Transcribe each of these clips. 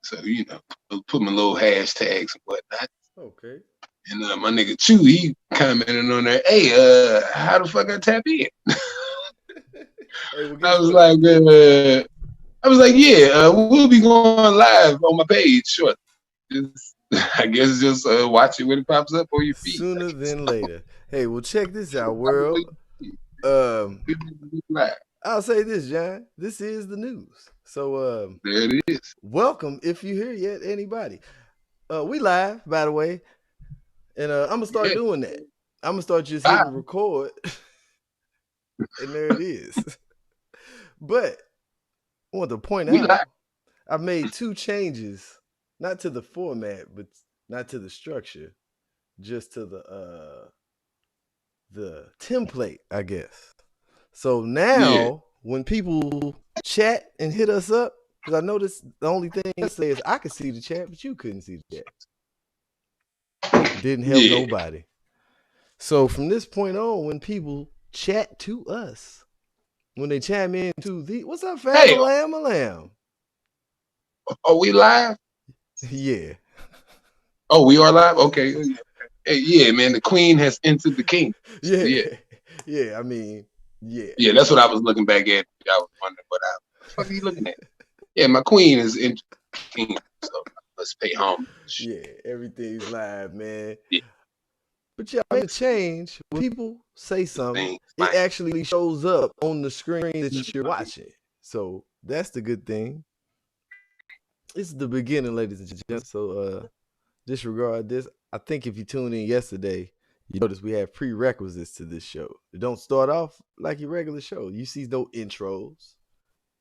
So, put my little hashtags and whatnot. Okay. And my nigga Chew, he commented on there, hey, how the fuck I tap in? Hey, well, I guess was what? like, yeah, we'll be going live on my page shortly. Just, I guess just watch it when it pops up on your feed. Sooner than later. Hey, well, check this out, Probably world. Um, live. I'll say this, John. This is the news. So, There it is. welcome if you're here yet, anybody. We live, by the way, and I'm gonna start Yeah. doing that. I'm gonna start just Bye. hitting record, and there it is. But I want to point We live. out I've made two changes, not to the format, but not to the structure, just to the template, I guess. So Yeah. now when people chat and hit us up, because I noticed the only thing I say is I could see the chat, but you couldn't see the chat. Didn't help Yeah. nobody. So from this point on, when people chat to us, when they chime in to the what's up, Hey, fam lamb a lamb? are we live? Yeah. Oh, we are live? Okay. Hey, yeah, man, the queen has entered the king. So, Yeah. yeah. Yeah. I mean, yeah. Yeah, that's what I was looking back at. I was wondering what the fuck are you looking at? Yeah, my queen is entered the king. So let's pay homage. Yeah. Everything's live, man. Yeah, But yeah, I made a change. When people say something, things it like actually shows up on the screen that you're watching. So that's the good thing. It's the beginning, ladies and gentlemen. So disregard this. I think if you tuned in yesterday, you notice we have prerequisites to this show. It don't start off like your regular show. You see no intros.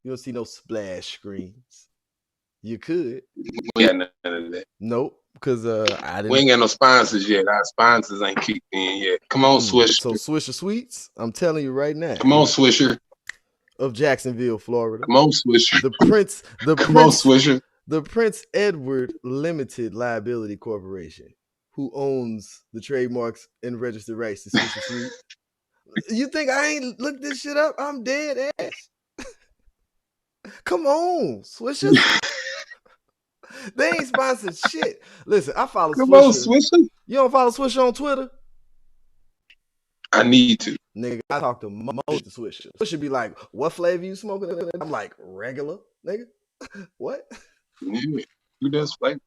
You don't see no splash screens. You could. we ain't got none of that. Nope. Because I We didn't. ain't got no sponsors yet. Our sponsors ain't kicked in yet. Come on, So Swisher. Swisher Sweets, I'm telling you right now, Come on, Swisher. of Jacksonville, Florida. Come on, Swisher. The Prince, the Come on, Prince, Swisher. the Prince Edward Limited Liability Corporation, who owns the trademarks and registered rights to Swisher Sweet. You think I ain't looked this shit up? I'm dead ass. Come on, Swisher. They ain't sponsored shit. Listen, I follow Come on, Swisher. Swisher. You don't follow Swisher on Twitter? I need to. Nigga, I talk to most of Swisher. Swisher be like, what flavor you smoking? I'm like, regular, nigga. What? Yeah. Who does flavor?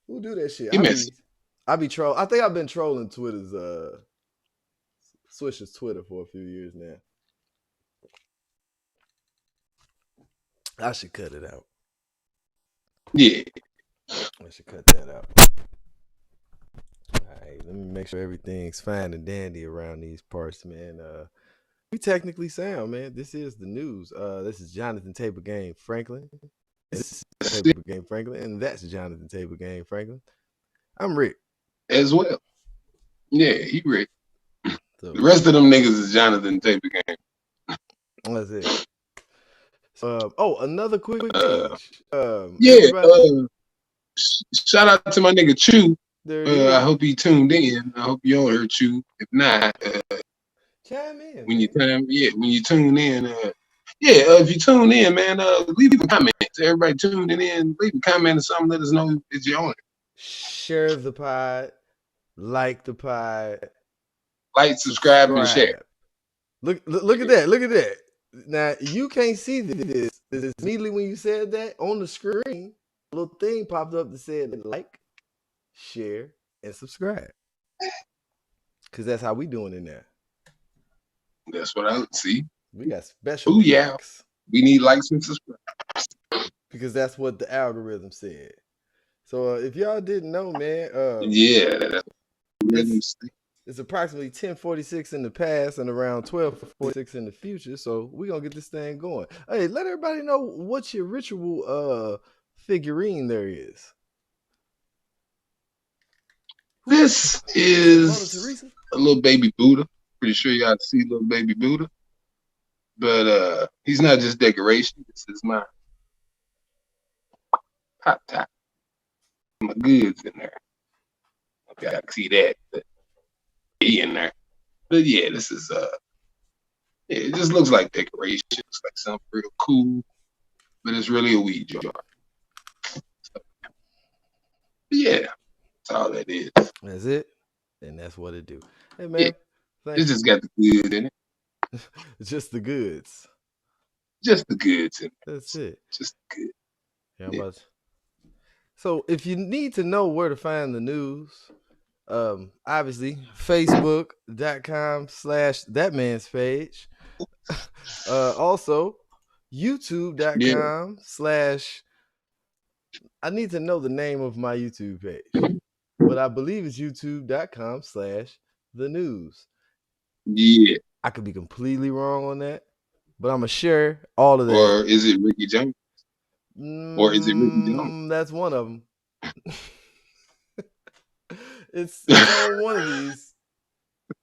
Who do that shit? He messy. I be troll. I think I've been trolling Twitter's Swisher's Twitter for a few years now. I should cut it out. Yeah. I should cut that out. All right, let me make sure everything's fine and dandy around these parts, man. We technically sound, man. This is the news. This is Jonathan Tabor Game Franklin. This is Tabor Game Franklin, and that's Jonathan Tabor Game Franklin. I'm Rick. As well. Yeah, he Rick. So, The rest of them niggas is Jonathan Tabor Game. that's it. Another quick change. Shout out to my nigga Chew. There it is. I hope he tuned in. I hope you all heard Chew. If not, chime in. when you tune in, if you tune in, man, leave a comment. Everybody tuning in, leave a comment or something. Let us know if you're on it. Share the pod, like the pod, like, subscribe, and share. Look at that. Look at that. Now you can't see this. Immediately when you said that on the screen, a little thing popped up that said like, share, and subscribe. Cause that's how we doing it now. That's what I see. We got special. Oh yeah, we need likes and subscribes. Because that's what the algorithm said. So if y'all didn't know, man, it's approximately 10:46 in the past and around 12:46 in the future. So we're gonna get this thing going. Hey, let everybody know what your ritual figurine there is. This is a little baby Buddha. Pretty sure y'all see little baby Buddha. But he's not just decoration. This is my pop top. My goods in there. Okay, I can see that. But he in there. But yeah, this is it just looks like decoration. It's like something real cool. But it's really a weed jar. Yeah, that's all that is. That's it. And that's what it do. Hey, Yeah, man. it just got the good in it. Just the goods. Just the goods in it. That's it. Just the good. Yeah, yeah. So if you need to know where to find the news, obviously facebook.com/thatmanspage. Also youtube.com/ I need to know the name of my YouTube page, but I believe it's youtube.com/the news. Yeah. I could be completely wrong on that, but I'm gonna share all of that. Or is it Ricky Jones? Or is it Ricky Jones? That's one of them. it's on one of these.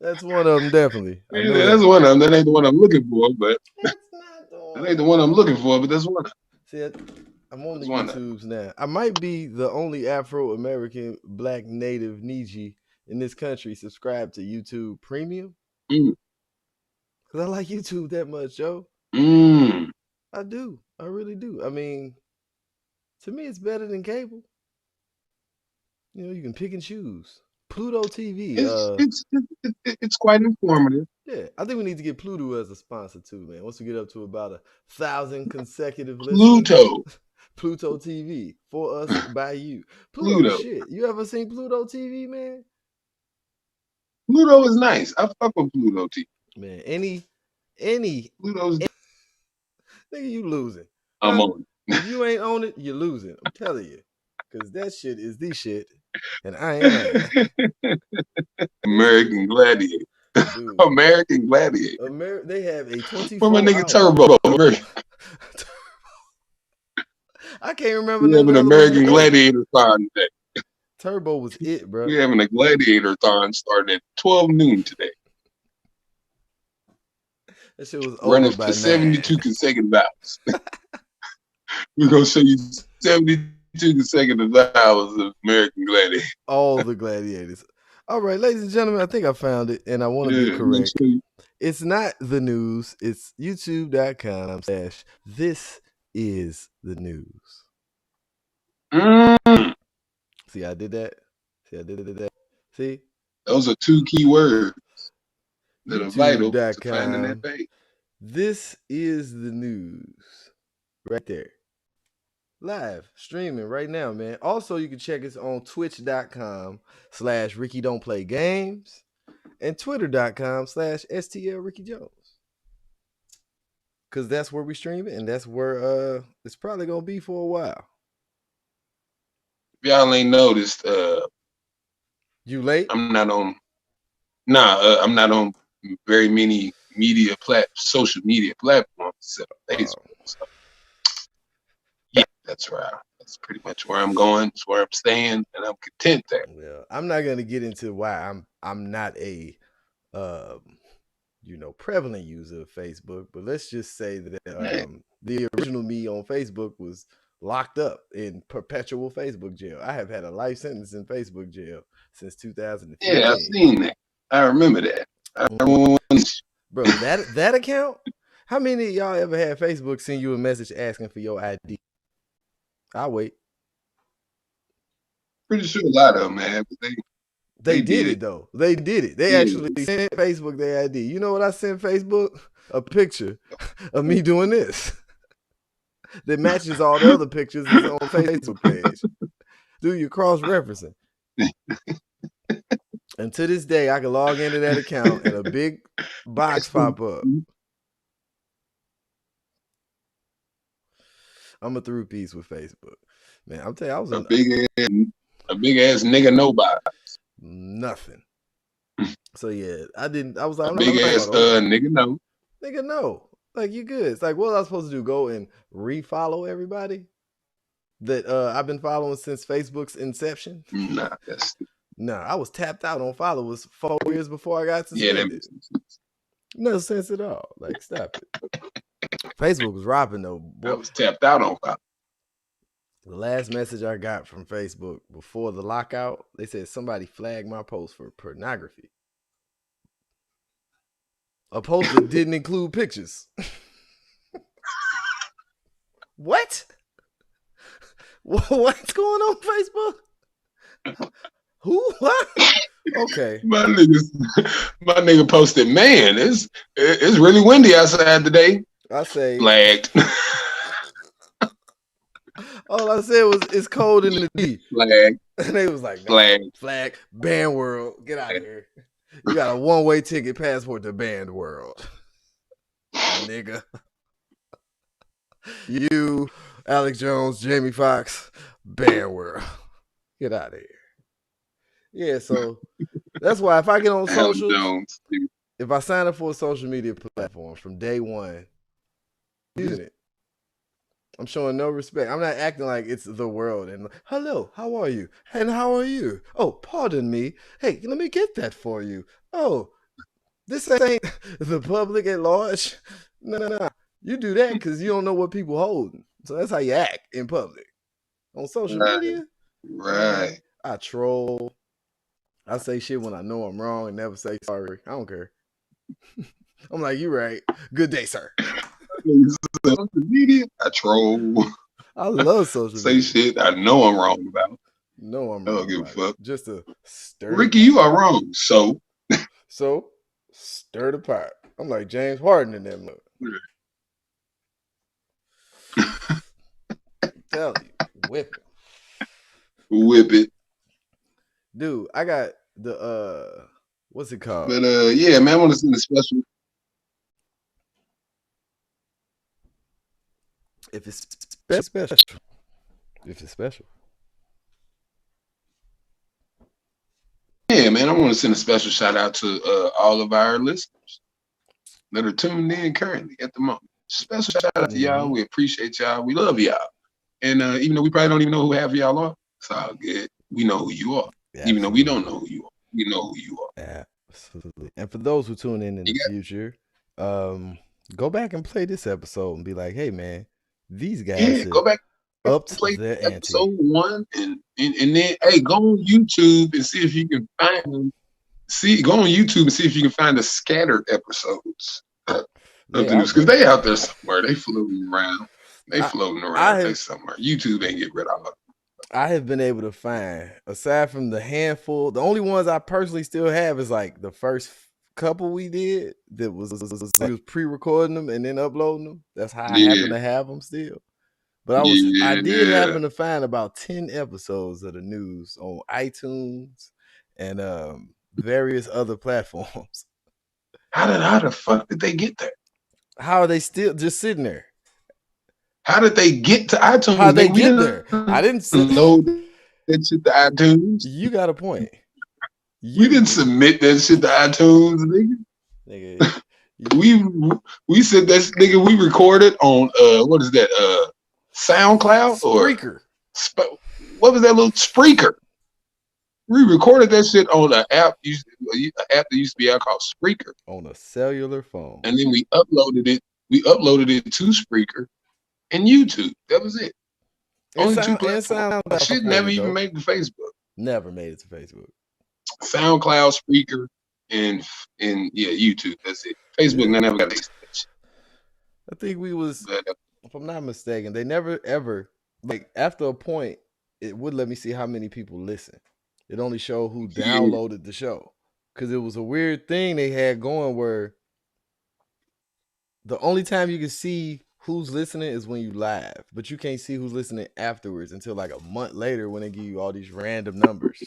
That's one of them, definitely. Yeah, that's one of them. That ain't the one I'm looking for, but that's not the one. That ain't the one I'm looking for, but that's one. See, I'm on the YouTubes now. I might be the only Afro-American Black Native Niji in this country subscribed to YouTube Premium. Because I like YouTube that much, Joe. I do. I really do. I mean, to me, it's better than cable. You know, you can pick and choose. Pluto TV. It's quite informative. Yeah, I think we need to get Pluto as a sponsor too, man. Once we get up to about 1,000 consecutive listeners. Pluto TV for us by you. Pluto. Shit. You ever seen Pluto TV, man? Pluto is nice. I fuck with Pluto TV. Man, any Pluto's nigga, you losing. I'm on. If you ain't on it, you're losing. I'm telling you. Because that shit is the shit. And I ain't on it. American Gladiator. Dude. American Gladiator. They have a 24 From a nigga Turbo. I can't remember. We have an American Gladiator thon today. Turbo was it, bro. We having a Gladiator thon starting at 12 noon today. That shit was running for 72 consecutive hours. We're gonna show you 72 consecutive hours of American Gladiator. All the gladiators. All right, ladies and gentlemen, I think I found it, and I want to be correct. It's not the news. It's youtube.com/this is the news. See, I did that. See, I did that. See? Those are two key words that are vital to finding that page. This is the news. Right there. Live streaming right now, man. Also, you can check us on twitch.com/Ricky Don't Play Games and twitter.com/STL Ricky Jones. Cause that's where we stream it, and that's where it's probably gonna be for a while. If y'all ain't noticed, you late? I'm not on I'm not on very many social media platforms except Facebook. So, yeah, that's pretty much where I'm going. It's where I'm staying, and I'm content there. Yeah, I'm not gonna get into why I'm not a prevalent user of Facebook, but let's just say that the original me on Facebook was locked up in perpetual Facebook jail. I have had a life sentence in Facebook jail since 2015. Yeah, I've seen that. I remember that. Bro, that account? How many of y'all ever had Facebook send you a message asking for your ID? I'll wait. Pretty sure a lot of them, man. But they did it though. They did it. They actually sent Facebook their ID. You know what I sent Facebook? A picture of me doing this that matches all the other pictures that's on Facebook page. Do your cross-referencing. And to this day, I can log into that account and a big box pop up. I'm a through piece with Facebook. Man, I'm telling you, I was a big ass nigga nobody. Nothing. So yeah, I was like, big ass nigga no. Nigga no. Like, you good. It's like, what was I supposed to do? Go and refollow everybody that I've been following since Facebook's inception? Nah, that's I was tapped out on followers 4 years before I got suspended. Yeah, that makes sense. No sense at all. Like, stop it. Facebook was robbing though. Boy. I was tapped out on followers. The last message I got from Facebook before the lockout, they said somebody flagged my post for pornography. A post that didn't include pictures. What? What's going on Facebook? Who? What? Okay. My nigga posted, man, it's really windy outside today. I say Flagged. all I said was it's cold in the D. Flagged. And they was like, nah, Flagged. flag, Band World, get out of here. You got a one-way ticket passport to Band World. Nigga. You, Alex Jones, Jamie Foxx, Band World. Get out of here. Yeah, so that's why if I get on Alex socials, Jones. if I sign up for a social media platform from day one, using it, I'm showing no respect. I'm not acting like it's the world and hello, how are you? And how are you? Oh, pardon me. Hey, let me get that for you. Oh, this ain't the public at large. No. You do that because you don't know what people holding. So that's how you act in public. On social media, Right. I troll. I say shit when I know I'm wrong and never say sorry. I don't care. I'm like, you right. Good day, sir. Social media, I troll. I love social Say media. shit I know I'm wrong about. No, I'm I wrong. don't give a about fuck. it. Just to stir. Ricky, you are wrong. So stir the pot. I'm like James Harden in that mug. Tell you, whip it. Whip it. Dude, I got the what's it called? But yeah, man, I want to send a special. If it's special. If it's special. Yeah, man, I want to send a special shout out to all of our listeners that are tuned in currently at the moment. Special shout out to y'all. We appreciate y'all. We love y'all. And even though we probably don't even know who half of y'all are, it's all good. We know who you are. Absolutely. Even though we don't know who you are, we know who you are. Absolutely. And for those who tune in the future, go back and play this episode and be like, hey, man, these guys go back up to play their episode ante. 1 and then hey, go on YouTube and see if you can find them. Go on YouTube and see if you can find the scattered episodes of the news, because they out there somewhere. They floating around. They floating around. They somewhere. YouTube ain't get rid of them. I have been able to find, aside from the handful, the only ones I personally still have is like the first couple we did that was pre-recording them and then uploading them. That's how I happen to have them still. But I did happen to find about 10 episodes of the news on iTunes and various other platforms. How the fuck did they get there? How are they still just sitting there? How did they get to iTunes? How they get there? I didn't load that shit to iTunes. You got a point. We didn't submit that shit to iTunes, nigga. we said that, nigga. We recorded on what is that? SoundCloud Spreaker. Or what was that little Spreaker? We recorded that shit on an app that used to be out called Spreaker on a cellular phone, and then we uploaded it. We uploaded it to Spreaker and YouTube. That was it. Only two platforms. Shit never even made it to Facebook. Never made it to Facebook. SoundCloud, Spreaker, and YouTube. That's it. Facebook never got it. I think we was, if I'm not mistaken, they never ever, like, after a point, it would let me see how many people listen. It only showed who downloaded the show, because it was a weird thing they had going where the only time you can see who's listening is when you live, but you can't see who's listening afterwards until like a month later when they give you all these random numbers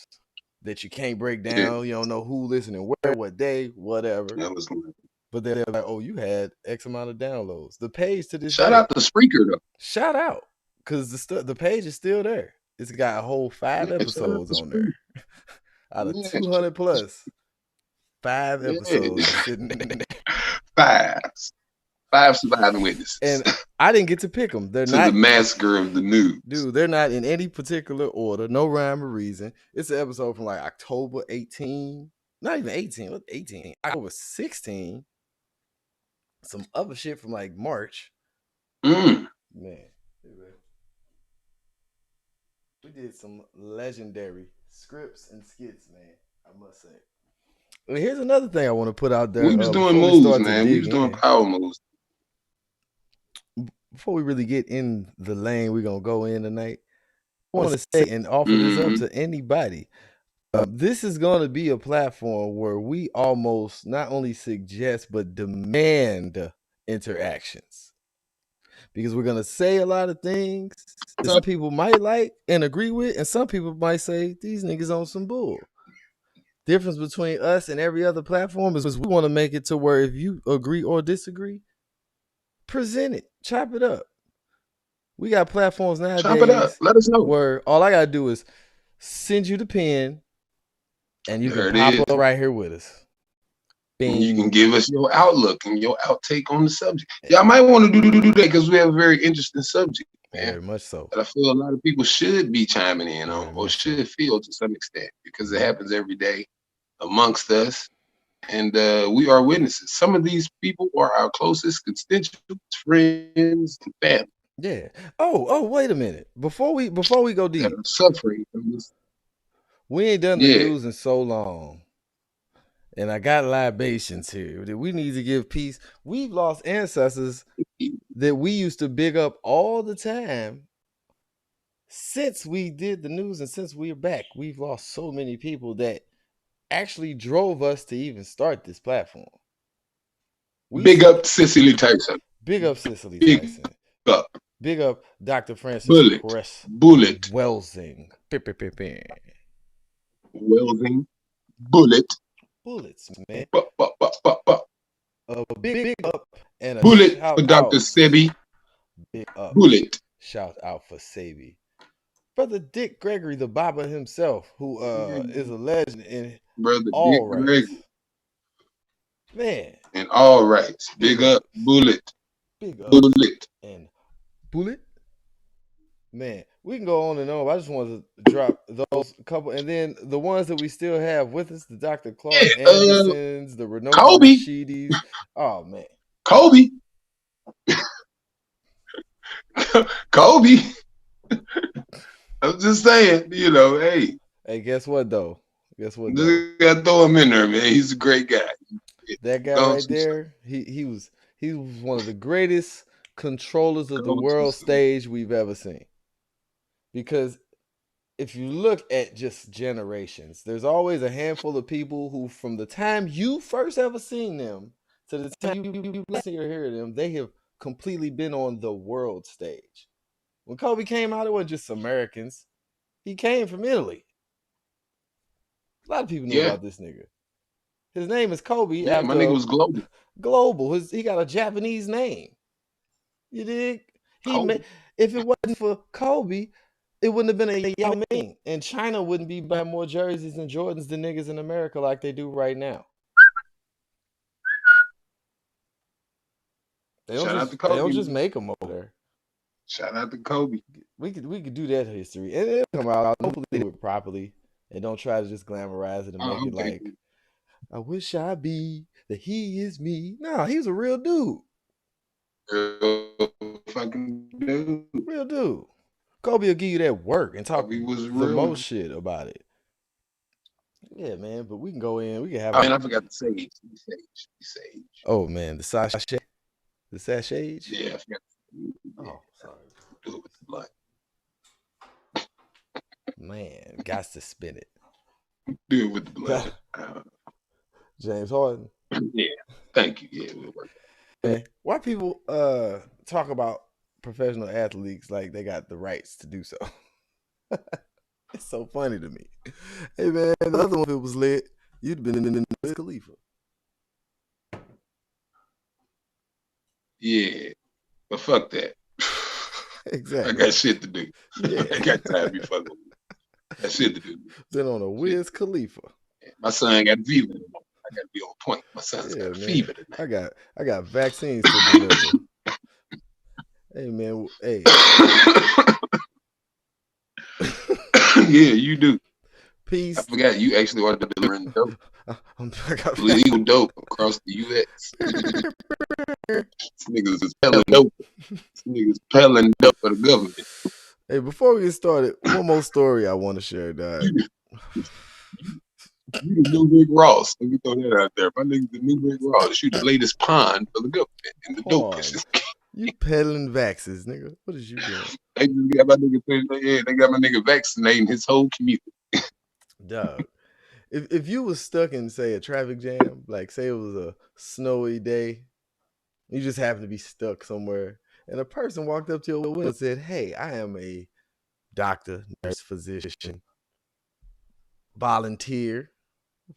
that you can't break down. You don't know who listening where, what day, whatever. But they're like, oh, you had X amount of downloads. The page to this shout out to Spreaker though. Shout out, because the page is still there. It's got a whole 5 episodes on there. Out of 200 plus, 5 episodes sitting there. 5 surviving witnesses. And I didn't get to pick them. They're not the massacre of the news. Dude, they're not in any particular order. No rhyme or reason. It's an episode from like October 18. Not even 18. What 18? October 16. Some other shit from like March. Man. We did some legendary scripts and skits, man. I must say. And here's another thing I want to put out there. We was doing moves, man. We was doing power moves. Before we really get in the lane we're going to go in tonight, I want to say and offer this up to anybody. this is going to be a platform where we almost not only suggest but demand interactions, because we're going to say a lot of things that some people might like and agree with, and some people might say these niggas on some bull. Difference between us and every other platform is we want to make it to where if you agree or disagree, present it, chop it up. We got platforms nowadays. Chop it up. Let us know. Where all I gotta do is send you the pen, and you There can it pop up right here with us. And you can give us your outlook and your outtake on the subject. Y'all might want to do that because we have a very interesting subject, man. Very much so. That I feel a lot of people should be chiming in on, or should feel to some extent, because it happens every day amongst us, and we are witnesses. Some of these people are our closest constituents, friends, and family. Yeah. Oh, wait a minute. Before we go deep, that are suffering from this. We ain't done the news in so long. And I got libations here that we need to give peace. We've lost ancestors that we used to big up all the time. Since we did the news and since we're back, we've lost so many people that actually drove us to even start this platform. Big up Cicely Tyson. Big up Cicely Tyson. Big up Dr. Francis Bullet. Welsing. Welsing. Bullet. Bullets, man. A big up and a bullet for Dr. Sebi. Big up. Bullet. Shout out for Sebi. Brother Dick Gregory, the Baba himself, who is a legend in all rights. Gregory. Man. In all rights. Big up. Bullet. Big up. Bullet. And Bullet. Man, we can go on and on. I just wanted to drop those couple, and then the ones that we still have with us, the Dr. Clark Andersons, the Renault Rashidis. Oh man, Kobe. Kobe. I'm just saying, hey. Hey, guess what though? Just gotta throw him in there, man. He's a great guy. That guy right there, he was one of the greatest controllers of the world stage we've ever seen. Because if you look at just generations, there's always a handful of people who, from the time you first ever seen them to the time you listen or hear them, they have completely been on the world stage. When Kobe came out, it wasn't just Americans. He came from Italy. A lot of people knew about this nigga. His name is Kobe. Yeah, my nigga was global. Global. He got a Japanese name. You dig? If it wasn't for Kobe, it wouldn't have been a Yao Ming, and China wouldn't be buying more jerseys and Jordans than niggas in America like they do right now. They don't just make them over there. Shout out to Kobe. We could do that history, and it'll come out. Hopefully, do it properly, and don't try to just glamorize it and make it like, I wish I be that he is me. No, he's a real dude. Real fucking dude. Real dude. Kobe will give you that work and talk the most shit about it. Yeah, man, but we can go in. We can have. I forgot the sage. Sage. Oh man, the sachet. The sachet. Yeah, I forgot. Oh, sorry. Do it with the blood. Man, got to spin it. Do it with the blood. James Harden. Yeah, thank you. Yeah, we'll work. Man, why people talk about professional athletes like they got the rights to do so? It's so funny to me. Hey man, the other one, if it was lit, you'd been in Wiz Khalifa. Yeah, but fuck that. Exactly. I got shit to do. Yeah. I got time to be fucking with me. I got shit to do. Been on a Wiz Khalifa. Yeah, my son got fever. I got to be on point. My son's got a fever tonight. I got vaccines to deliver. Hey man, hey. Yeah, you do. Peace. I forgot you actually are delivering dope. Legal dope across the U.S. This niggas is peddling dope. This niggas peddling dope for the government. Hey, before we get started, one more story I want to share, dog. You the new Rick Ross. Let me throw that out there. My nigga's the new Rick Ross. You the latest pawn for the government in the dope business. You peddling vaxes, nigga. What is you doing? They just got my nigga. They got my nigga vaccinating his whole community. Dog. if you was stuck in, say, a traffic jam, like say it was a snowy day, you just happen to be stuck somewhere, and a person walked up to your window and said, "Hey, I am a doctor, nurse, physician, volunteer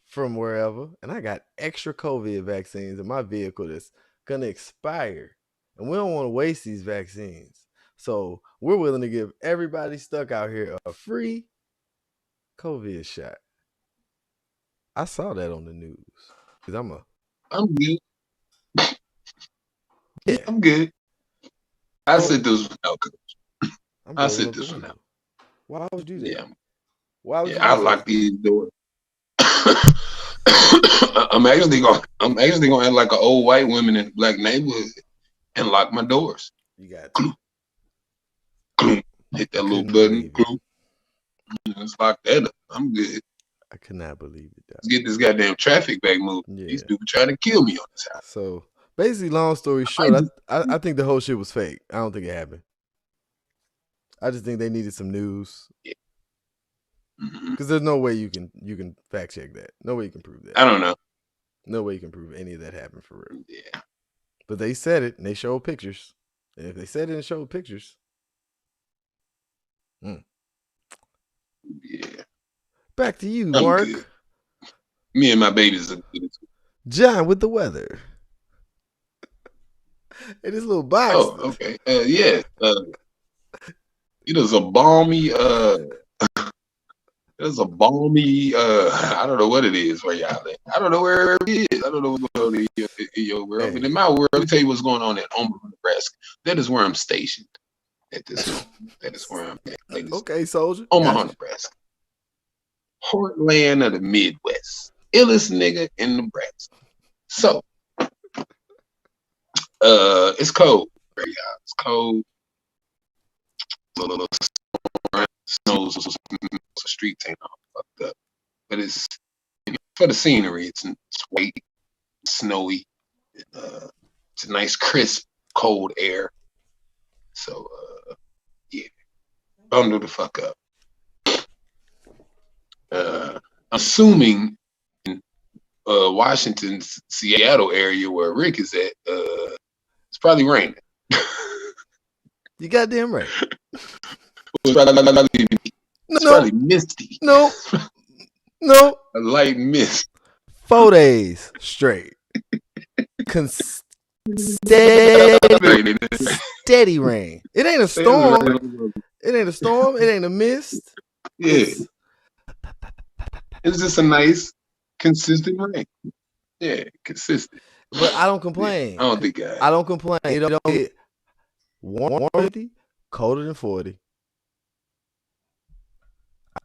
from wherever, and I got extra COVID vaccines in my vehicle that's gonna expire, and we don't want to waste these vaccines. So we're willing to give everybody stuck out here a free COVID shot." I saw that on the news because I'm good. yeah, I'm good. I Oh. sit this one out, Coach. I'm I rolling sit up the this one window. out. Why would you do that? Yeah. Why would you I do lock something? these doors. I'm actually gonna act like an old white woman in a black neighborhood and lock my doors. You got Gloop, to. gloop. Hit that I little couldn't button. believe it. Gloop. Just lock that up. I'm good. I could not believe it. Let's get this goddamn traffic back moving. Yeah. These people trying to kill me on this house. So basically, long story short, I think the whole shit was fake. I don't think it happened. I just think they needed some news. Yeah. Because there's no way you can fact check that. No way you can prove that. I don't know. No way you can prove any of that happened for real. Yeah. But they said it and they showed pictures. And if they said it and showed pictures, Yeah. back to you, I'm Mark. good. Me and my babies are good. John with the weather. Hey, this little box. Oh, okay. Yeah. It is a balmy. There's a balmy. I don't know what it is where y'all at. I don't know where it is. I don't know what's going on in your world. Hey. But in my world, let me tell you what's going on in Omaha, Nebraska. That is where I'm stationed at this moment. That is where I'm at. Ladies. Okay, soldier. Omaha, Gotcha. Nebraska. Heartland of the Midwest. Illest nigga in Nebraska. So, it's cold. It's cold. Snows, the streets ain't all fucked up. But it's for the scenery. It's white, snowy. It's a nice, crisp, cold air. So, yeah. Bundle the fuck up. Assuming in Washington, Seattle area where Rick is at, it's probably raining. You goddamn right. It's probably misty. No. A light mist. 4 days straight. Steady rain. It ain't a storm. It ain't a storm. It ain't a mist. Yeah. It's just a nice, consistent rain. Yeah, consistent. But I don't complain. I don't think I don't complain. It don't get warm 50, colder than 40.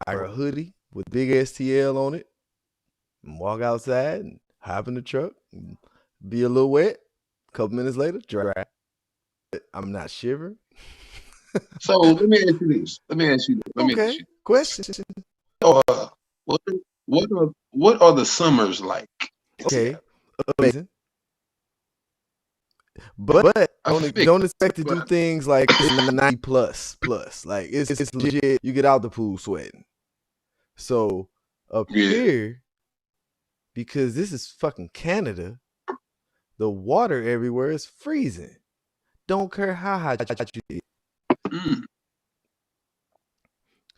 I wear a hoodie with big STL on it and walk outside and hop in the truck and be a little wet. A couple minutes later, dry. I'm not shivering. So let me ask you this. Okay. Question. So, what are the summers like? Okay. Amazing. But don't expect to do things like 90 plus. Like it's legit. You get out the pool sweating. So up here, because this is fucking Canada, the water everywhere is freezing. Don't care how hot you get.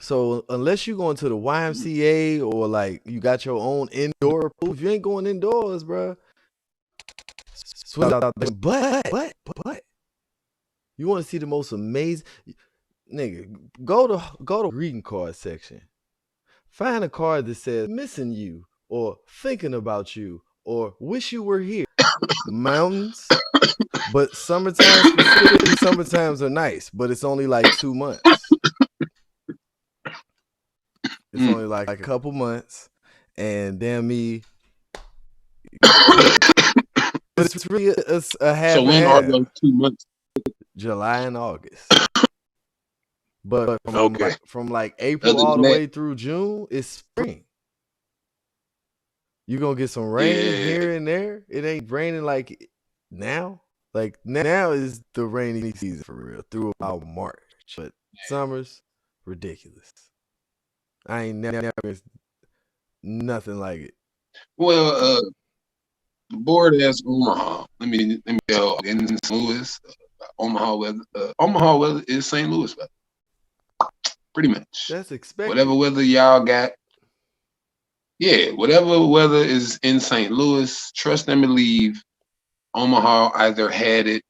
So unless you going to the YMCA or like you got your own indoor pool, if you ain't going indoors, bro, swim out there. But you want to see the most amazing nigga? Go to greeting card section. Find a card that says "missing you" or "thinking about you" or "wish you were here." Mountains, but summertime specifically, summertimes are nice, but it's only like 2 months. It's only like a couple months, and damn me, it's really a half. So when are those 2 months? July and August. But from like April all the way through June, it's spring. You're gonna get some rain here and there. It ain't raining like now. Like now is the rainy season for real through about March. But summer's ridiculous. I ain't never Nothing like it. Well, the border has Omaha. Let me tell in St. Louis, Omaha weather. Omaha weather is St. Louis weather. Pretty much. That's expected. Whatever weather y'all got. Yeah, whatever weather is in St. Louis, trust and believe, Omaha either had it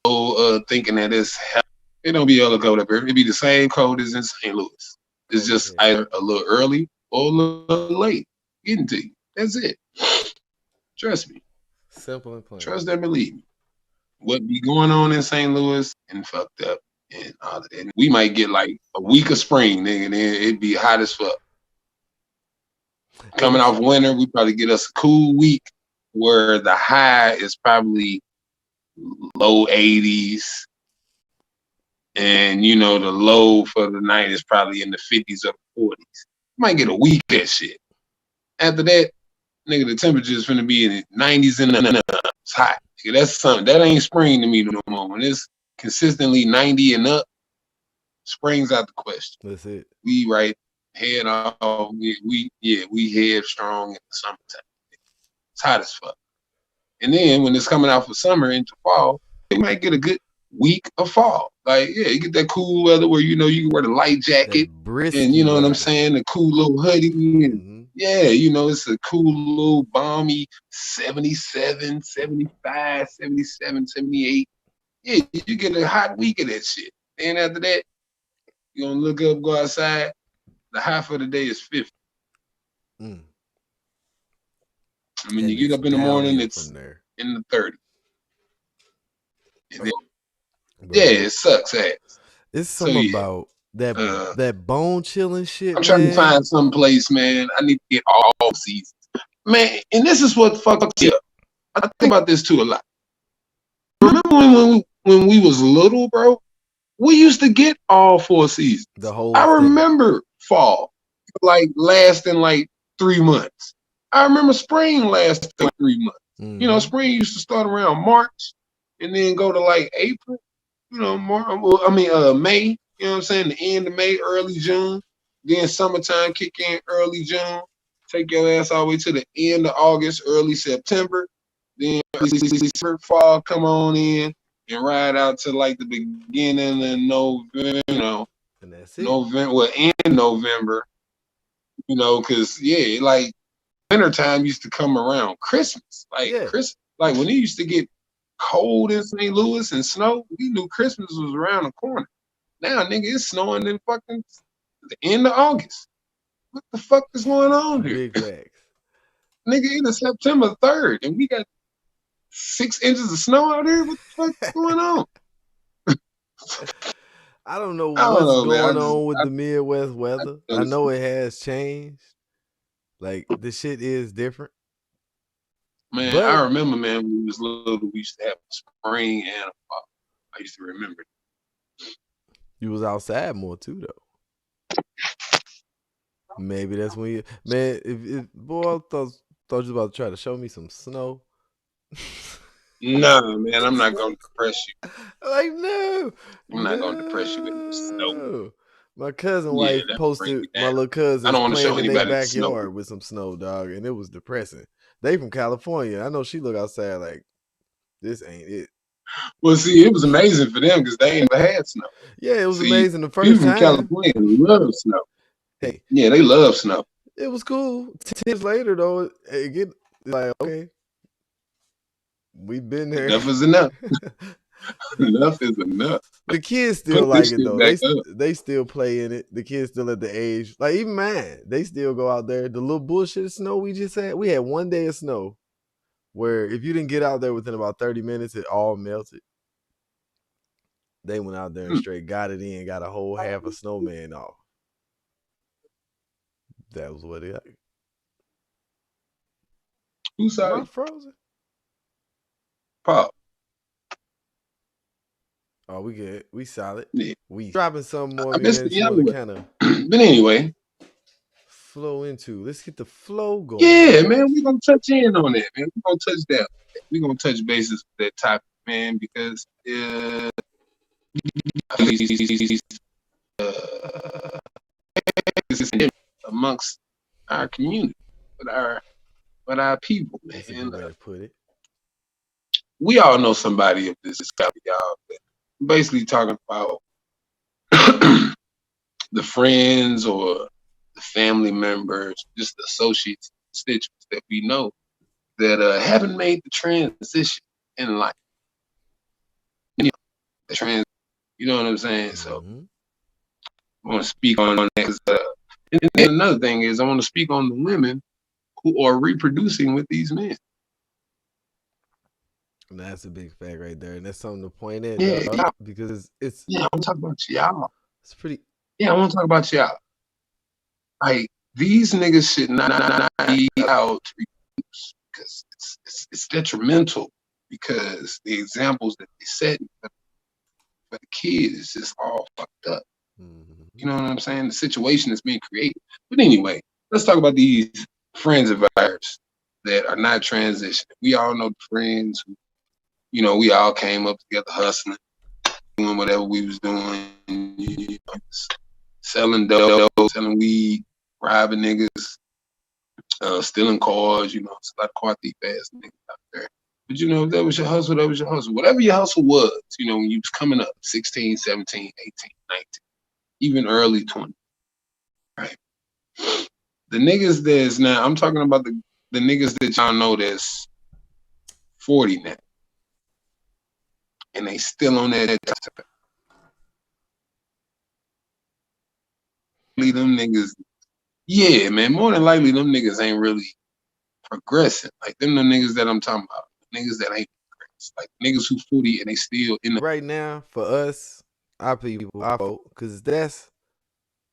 or thinking that it's hell. It don't be other cold up here. It be the same cold as in St. Louis. It's just either a little early or a little late getting to you. That's it. Trust me. Simple and plain. Trust and believe me. What be going on in St. Louis and fucked up and all of that. We might get like a week of spring, nigga, and then it'd be hot as fuck. Coming off winter, we probably get us a cool week where the high is probably low 80s. And, the low for the night is probably in the 50s or 40s. Might get a week of that shit. After that, nigga, the temperature is going to be in the 90s and it's hot. Nigga, that's something. That ain't spring to me no more. When it's consistently 90 and up, spring's out the question. That's it. We right head off. We head strong in the summertime. It's hot as fuck. And then when it's coming out for summer into fall, it might get a good week of fall. Like, yeah, you get that cool weather where you can wear the light jacket and you know what I'm saying, the cool little hoodie and yeah, it's a cool little balmy 77, 75, 77, 78. Yeah, you get a hot week of that shit. And after that, you're gonna look up, go outside, the high for the day is 50. I mean, you get up in the morning, it's in the 30s. Then, yeah, it sucks ass. It's something about that bone chilling shit. I'm trying to find some place, man. I need to get all seasons. Man, and this is what fucks you up. I think about this too a lot. Remember when we was little, bro? We used to get all 4 seasons. The whole I remember fall, like lasting like 3 months. I remember spring lasting 3 months. Spring used to start around March and then go to like April. May. You know what I'm saying? The end of May, early June. Then summertime kick in early June. Take your ass all the way to the end of August, early September. Then fall come on in and ride out to like the beginning of November. And that's it. In November. Because like wintertime used to come around Christmas. Christmas, like when it used to get cold in St. Louis and snow, we knew Christmas was around the corner. Now, nigga, it's snowing in fucking the end of August. What the fuck is going on here? Big facts. Nigga, it's September 3rd, and we got 6 inches of snow out here. What the fuck is going on? I don't know what's going on with the Midwest weather. I know it has changed. Like, the shit is different. Man, I remember, man, when we was little, we used to have a spring and a fall. I used to remember it. You was outside more too, though. Maybe that's when if boy, I thought you was about to try to show me some snow. No, man, I'm not gonna depress you. Like, no. I'm not gonna depress you with the snow. My cousin wife posted my little cousin playing in their backyard with some snow, dog, and it was depressing. They from California. I know she look outside like, this ain't it. Well, see, it was amazing for them because they ain't never had snow. Yeah, it was amazing the first time. People from California love snow. Hey, yeah, they love snow. It was cool. 10 years later, though, it get like, okay, we've been there. Enough is enough. Enough is enough. The kids still like it though. They still play in it. The kids still at the age, like even mine, they still go out there. The little bullshit snow we just had. We had 1 day of snow where if you didn't get out there within about 30 minutes, it all melted. They went out there and straight got it in, got a whole half a snowman off. That was what it got. Who's sorry? Frozen. Pop. Oh, we good. We solid. Yeah. We dropping some more. I missed the other kind of. But anyway, flow into. Let's get the flow going. Yeah, man, we're gonna touch in on that, man. We're gonna touch that. We're gonna touch bases with that topic, man, because amongst our community, with our people, man. That's a good way to put it. We all know somebody of this caliber, y'all. Basically talking about the friends or the family members, just the associates, constituents that we know that haven't made the transition in life. You know, you know what I'm saying? So I want to speak on that. And then another thing is I want to speak on the women who are reproducing with these men. That's a big fact right there, and that's something to point in. Yeah, because it's I want to talk about y'all. It's pretty. Yeah, I want to talk about y'all. Like these niggas should not be out to reproduce because it's detrimental. Because the examples that they set for the kids is just all fucked up. You know what I'm saying? The situation is being created. But anyway, let's talk about these friends of ours that are not transitioning. We all know the friends who, you know, we all came up together hustling, doing whatever we was doing, you know, selling dope, selling weed, robbing niggas, stealing cars, you know, it's a lot of car thief ass niggas out there. But you know, if that was your hustle, that was your hustle. Whatever your hustle was, you know, when you was coming up, 16, 17, 18, 19, even early 20, right? The niggas that's now, I'm talking about the niggas that y'all know that's 40 now. And they still on that. Them niggas, yeah, man, more than likely them niggas ain't really progressing. Like them the niggas that I'm talking about. Niggas that ain't progressing. Like niggas who 40 and they still in the right now for us, our people, our folk, because that's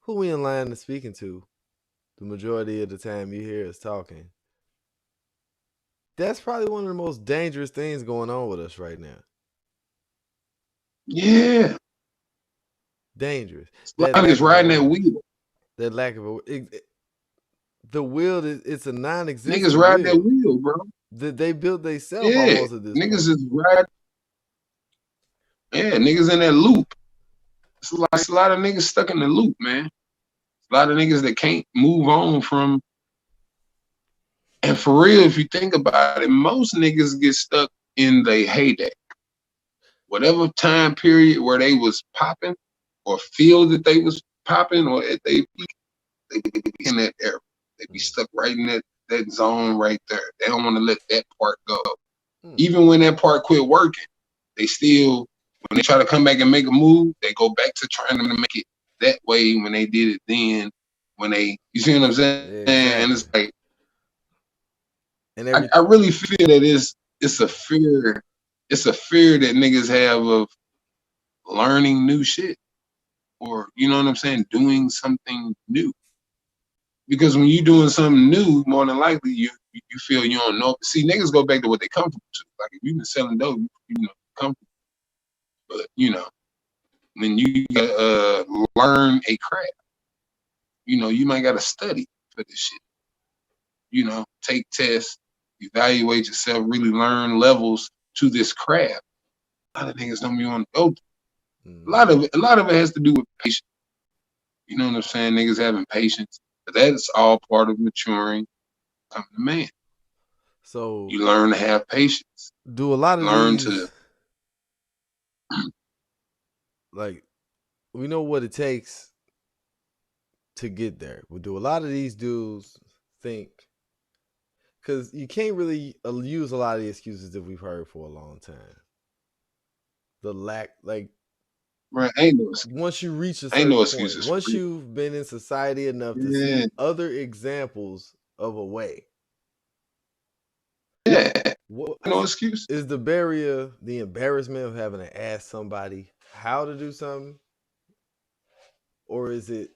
who we in line to speaking to. The majority of the time you hear us talking. That's probably one of the most dangerous things going on with us right now. Yeah. Dangerous. That niggas riding that wheel. That lack of the wheel, it's a non-existent niggas ride that wheel, bro. They built themselves almost at this niggas point. is riding. Yeah, niggas in that loop. It's a lot of niggas stuck in the loop, man. A lot of niggas that can't move on from. And for real, if you think about it, most niggas get stuck in their heyday. Whatever time period where they was popping or feel that they was popping or at they be in that era. They be stuck right in that zone right there. They don't want to let that part go. Even when that part quit working, they still, when they try to come back and make a move, they go back to trying to make it that way when they did it then. When they, you see what I'm saying? Yeah, exactly. And it's like, and I really feel that it's a fear that niggas have of learning new shit, or you know what I'm saying, doing something new. Because when you're doing something new, more than likely you feel you don't know. See, niggas go back to what they comfortable to. Like if you've been selling dope, you know, comfortable. But you know, when you learn a craft, you know, you might gotta study for this shit. You know, take tests, evaluate yourself, really learn levels to this craft. A lot of niggas don't be on dope. A lot of it has to do with patience. You know what I'm saying? Niggas having patience. But that's all part of maturing, becoming a man. So you learn to have patience. Do a lot of learn to like we know what it takes to get there. But do a lot of these dudes think, because you can't really use a lot of the excuses that we've heard for a long time. The lack, like, right, ain't no excuse. Once you reach a certain point, once you've been in society enough to see other examples of a way. Yeah, no excuse. Is the barrier the embarrassment of having to ask somebody how to do something? Or is it,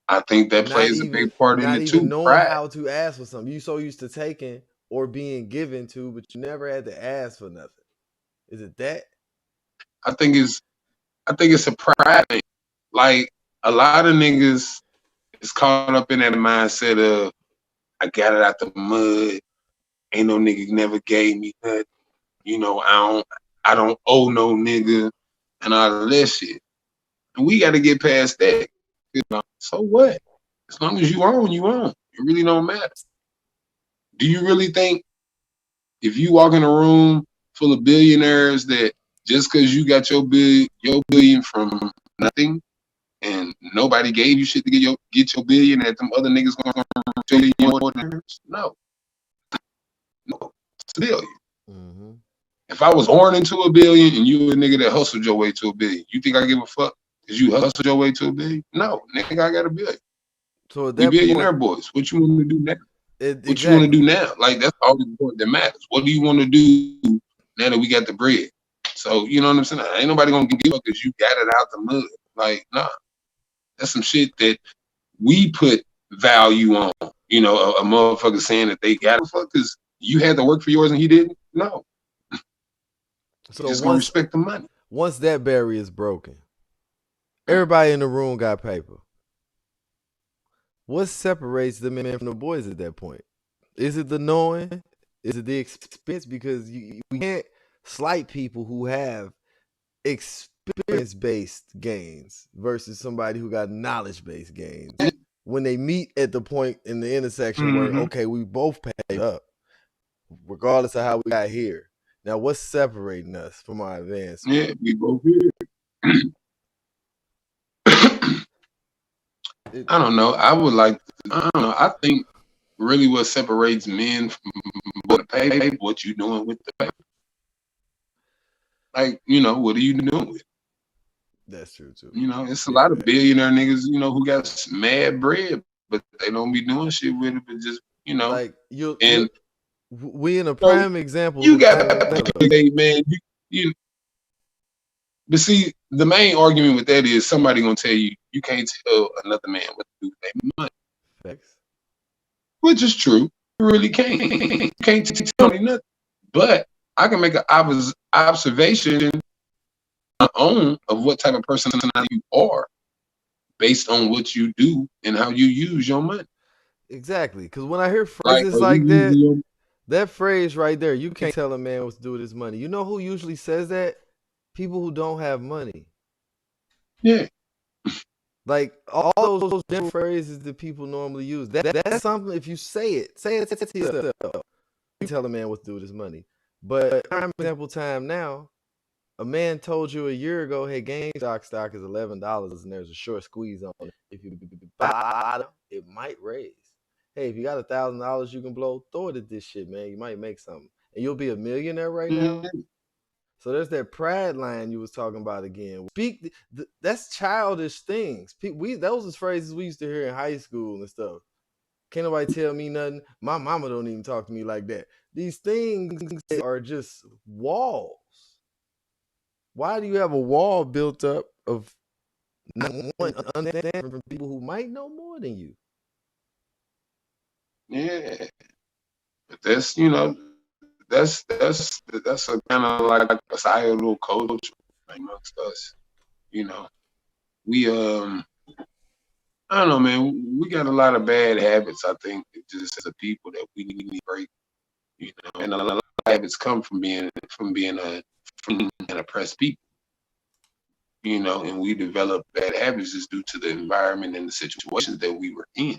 I think that plays a big part in it too. Not even knowing how to ask for something. You're so used to taking or being given to, but you never had to ask for nothing. Is it that? I think it's a pride thing. Like a lot of niggas is caught up in that mindset of I got it out the mud. Ain't no nigga never gave me nothing. You know, I don't owe no nigga and all of that shit. And we got to get past that. You know, so what? As long as you own, you own. It really don't matter. Do you really think if you walk in a room full of billionaires that just because you got your billion from nothing and nobody gave you shit to get your billion, that them other niggas gonna billion ordinary? No, it's a billion. Mm-hmm. If I was born into a billion and you a nigga that hustled your way to a billion, you think I give a fuck? Because you hustled your way to a billion? No, nigga, I got a billion. So at We that billionaire point, boys. What you want to do now? What you want to exactly. do now? Like, that's all the point that matters. What do you want to do now that we got the bread? So, you know what I'm saying? Ain't nobody gonna give up because you got it out the mud. Like, nah, that's some shit that we put value on. You know, a motherfucker saying that they got it. Because you had to work for yours and he didn't? No. So You just gonna respect the money. Once that barrier is broken, everybody in the room got paper. What separates the men from the boys at that point? Is it the knowing? Is it the experience? Because we can't slight people who have experience-based gains versus somebody who got knowledge-based gains. When they meet at the point in the intersection where, okay, we both paid up, regardless of how we got here. Now, what's separating us from our advancement? Yeah, we both here. I don't know. I don't know. I think really what separates men from the paper, what you doing with the paper. Like, you know, what are you doing with it? That's true too. You know, it's a lot of billionaire niggas, you know, who got mad bread, but they don't be doing shit with it, but just, you know. Like we in a so prime example. You got man, but see, the main argument with that is somebody gonna tell you you can't tell another man what to do with their money. Thanks. Which is true. You really can't. You can't tell me nothing. But I can make an observation on of what type of person you are based on what you do and how you use your money. Exactly. Because when I hear phrases like that, that phrase right there, you can't tell a man what to do with his money. You know who usually says that? People who don't have money. Yeah. Like all those different phrases that people normally use. That's something, if you say it to yourself, you tell a man what to do with his money. But prime example time now, a man told you a year ago, hey, GameStop stock is $11 and there's a short squeeze on it. If you buy it, it might raise. Hey, if you got $1,000 you can blow, throw it at this shit, man. You might make something. And you'll be a millionaire right now. So there's that pride line you was talking about again. That's childish things. Those are phrases we used to hear in high school and stuff. Can't nobody tell me nothing. My mama don't even talk to me like that. These things are just walls. Why do you have a wall built up of not understanding from people who might know more than you? Yeah. But that's, you know, that's a kind of like a societal culture amongst us. You know, we I don't know, man. We got a lot of bad habits. I think just as a people that we need to break. You know, and a lot of habits come from being an oppressed people. You know, and we develop bad habits just due to the environment and the situations that we were in.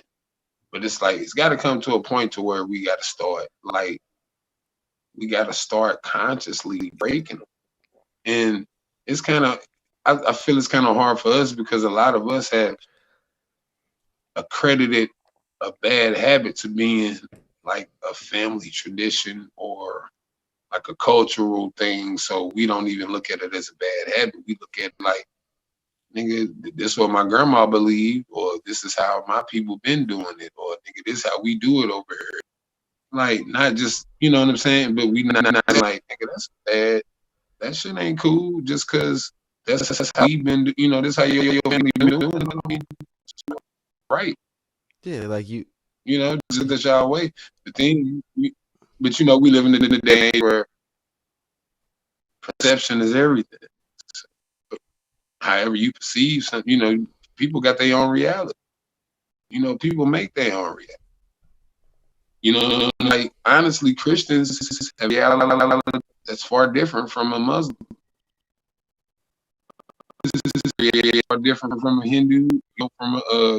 But it's like it's got to come to a point to where we got to start consciously breaking them. And it's kind of, I feel it's kind of hard for us because a lot of us have accredited a bad habit to being like a family tradition or like a cultural thing. So we don't even look at it as a bad habit. We look at it like, nigga, this is what my grandma believed, or this is how my people been doing it, or nigga, this is how we do it over here. Like, not just, you know what I'm saying? But we not like, nigga, that's bad. That shit ain't cool just because that's how we've been, you know, this how your family been doing it. I mean, right. Yeah, like you know, just that's y'all way. The thing, but you know, we live in the day where perception is everything. So, however you perceive something, you know, people got their own reality. You know, people make their own reality. You know, like honestly, Christians have reality that's far different from a Muslim. This is far different from a Hindu, from a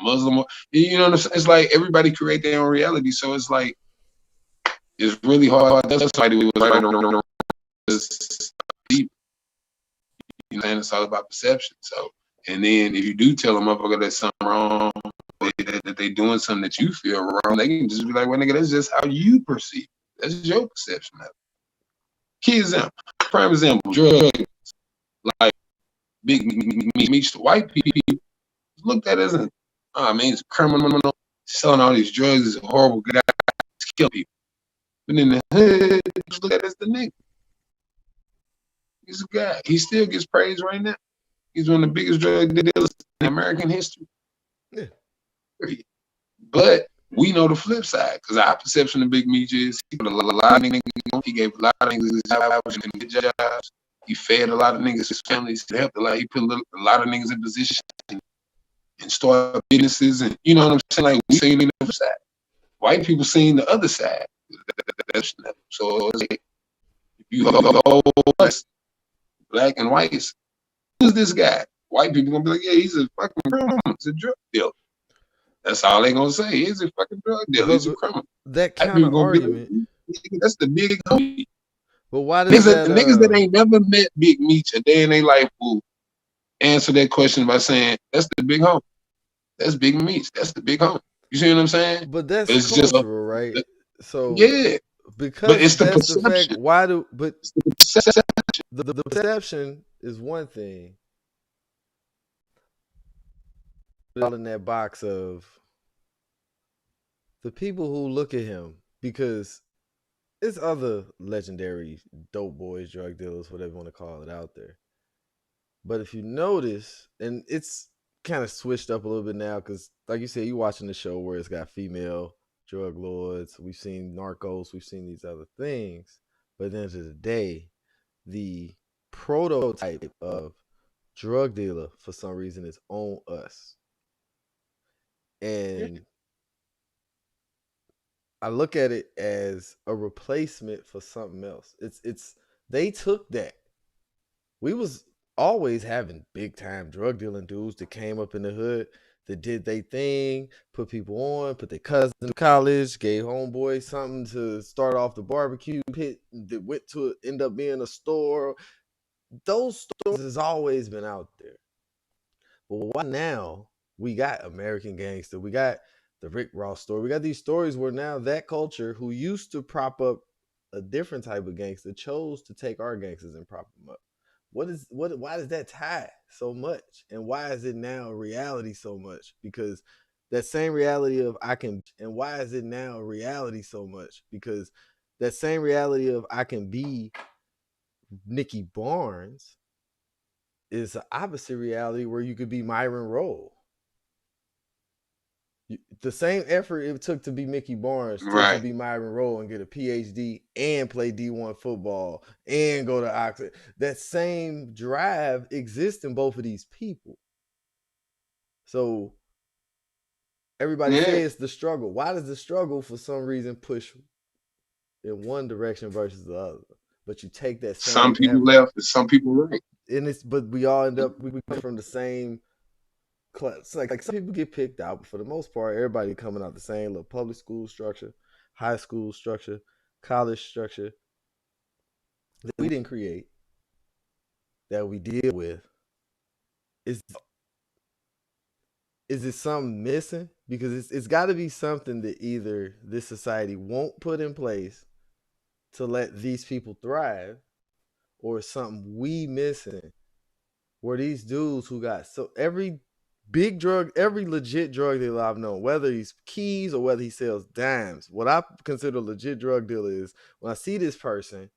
Muslim. You know what I'm saying? It's like everybody create their own reality. So it's like, it's really hard. That's somebody who was right on deep. You know, and it's all about perception. So, and then if you do tell a motherfucker that something wrong, that they doing something that you feel wrong, they can just be like, well, nigga, that's just how you perceive it. That's your perception of it. Key example, prime example, drugs. Like Big Meech to white people looked at as he's a criminal, selling all these drugs, he's a horrible guy, kill people. But in the hood, look at it as the nigga. He's a guy. He still gets praised right now. He's one of the biggest drug dealers in American history. Yeah. But we know the flip side, because our perception of Big Meech is he put a lot of niggas, he gave a lot of niggas jobs. He fed a lot of niggas, his families, he helped a lot. He put a lot of niggas in position and start businesses, and you know what I'm saying? Like, we seen the other side. White people seen the other side. So it's like, if you hold us, black and whites, who's this guy? White people gonna be like, yeah, he's a fucking criminal, he's a drug dealer. That's all they gonna say. He's a fucking drug dealer. He's a criminal. That kind of argument. That's the big homie. But why does niggas that ain't never met Big Meech a day in their life will answer that question by saying, that's the big homie. That's Big Meech. That's the big homie. You see what I'm saying? But that's cultural, right? So yeah, because but it's the perception. The fact, why do? But the perception is one thing. All in that box of the people who look at him, because it's other legendary dope boys, drug dealers, whatever you want to call it, out there. But if you notice, and it's kind of switched up a little bit now, because like you said, you watching the show where it's got female drug lords. We've seen Narcos. We've seen these other things. But at the end of the day, the prototype of drug dealer, for some reason, is on us. And I look at it as a replacement for something else. It's they took that. We was always having big time drug dealing dudes that came up in the hood that did their thing, put people on, put their cousins in college, gave homeboys something to start off the barbecue pit that went to end up being a store. Those stores has always been out there. But why now we got American Gangster, we got the Rick Ross story, we got these stories where now that culture who used to prop up a different type of gangster chose to take our gangsters and prop them up. Why does that tie so much? And why is it now a reality so much? Because that same reality of and why is it now a reality so much? Because that same reality of I can be Nicky Barnes is the opposite reality where you could be Myron Rolle. The same effort it took to be Mickey Barnes to be Myron Rolle and get a PhD and play D1 football and go to Oxford. That same drive exists in both of these people. So everybody says the struggle. Why does the struggle for some reason push in one direction versus the other? But you take that same some people left and some people right. And but we all end up we come from the same class. Like some people get picked out, but for the most part, everybody coming out the same little public school structure, high school structure, college structure that we didn't create, that we deal with. Is it something missing? Because it's got to be something that either this society won't put in place to let these people thrive, or something we missing where these dudes who got every legit drug dealer I've known, whether he's keys or whether he sells dimes, what I consider a legit drug dealer is when I see this person,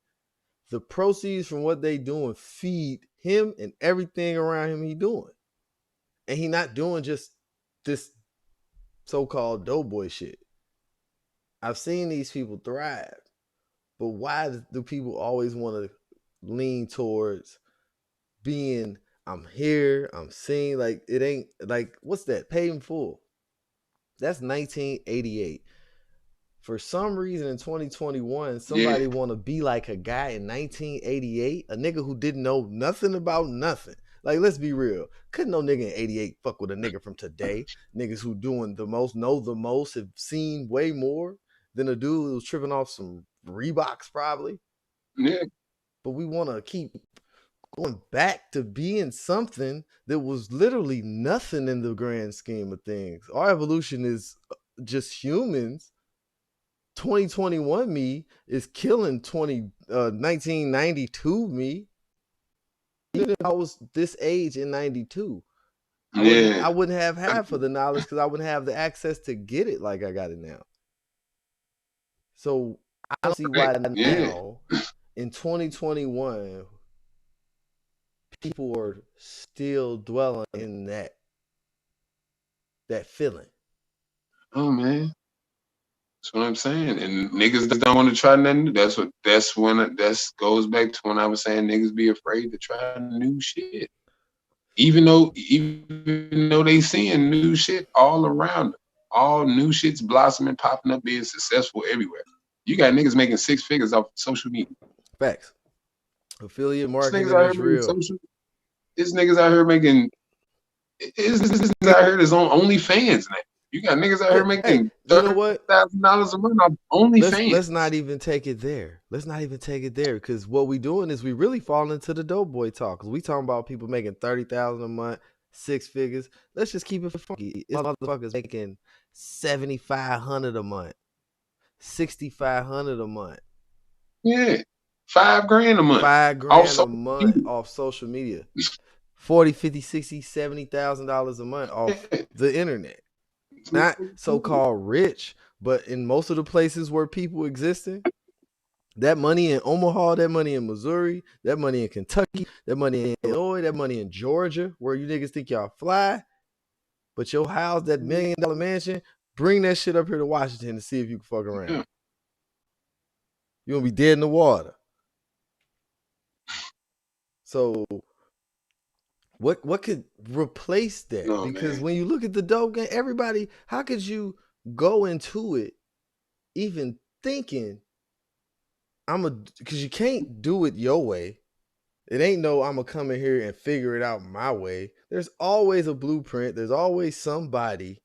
the proceeds from what they doing feed him and everything around him he doing. And he not doing just this so-called doughboy shit. I've seen these people thrive. But why do people always want to lean towards being, I'm here, I'm seen? Like, it ain't, like, what's that? Paid in full. That's 1988. For some reason in 2021, somebody want to be like a guy in 1988, a nigga who didn't know nothing about nothing. Like, let's be real. Couldn't no nigga in 88 fuck with a nigga from today. Niggas who doing the most, know the most, have seen way more than a dude who's tripping off some Reeboks probably. Yeah. But we want to keep going back to being something that was literally nothing in the grand scheme of things. Our evolution is just humans. 2021 me is killing 1992 me. Even if I was this age in 92, I wouldn't have half of the knowledge because I wouldn't have the access to get it like I got it now. So I don't see why now in 2021 people are still dwelling in that feeling. Oh man, that's what I'm saying. And niggas just don't want to try nothing new. That goes back to when I was saying niggas be afraid to try new shit. Even though they seeing new shit all around them. All new shit's blossoming, popping up, being successful everywhere. You got niggas making 6 figures off social media. Facts. Affiliate marketing is real. This niggas out here making. This niggas out here that's on OnlyFans now. You got niggas out here making $30,000 a month on OnlyFans. Let's not even take it there. Because what we doing is we really fall into the dope boy talk. Because we talking about people making $30,000 a month, 6 figures. Let's just keep it funky. It's motherfuckers making $7,500 a month, $6,500 a month. Yeah, $5,000 a month. $5,000 a month off social media. $40,000, $50,000, $60,000, $70,000 a month off the internet. Not so-called rich, but in most of the places where people existing, that money in Omaha, that money in Missouri, that money in Kentucky, that money in Illinois, that money in Georgia, where you niggas think y'all fly, but your house, that $1 million mansion, bring that shit up here to Washington to see if you can fuck around. You're gonna be dead in the water. So what could replace that? Because when you look at the dope game, everybody, how could you go into it even thinking because you can't do it your way. It ain't no I'm gonna come in here and figure it out my way. There's always a blueprint. There's always somebody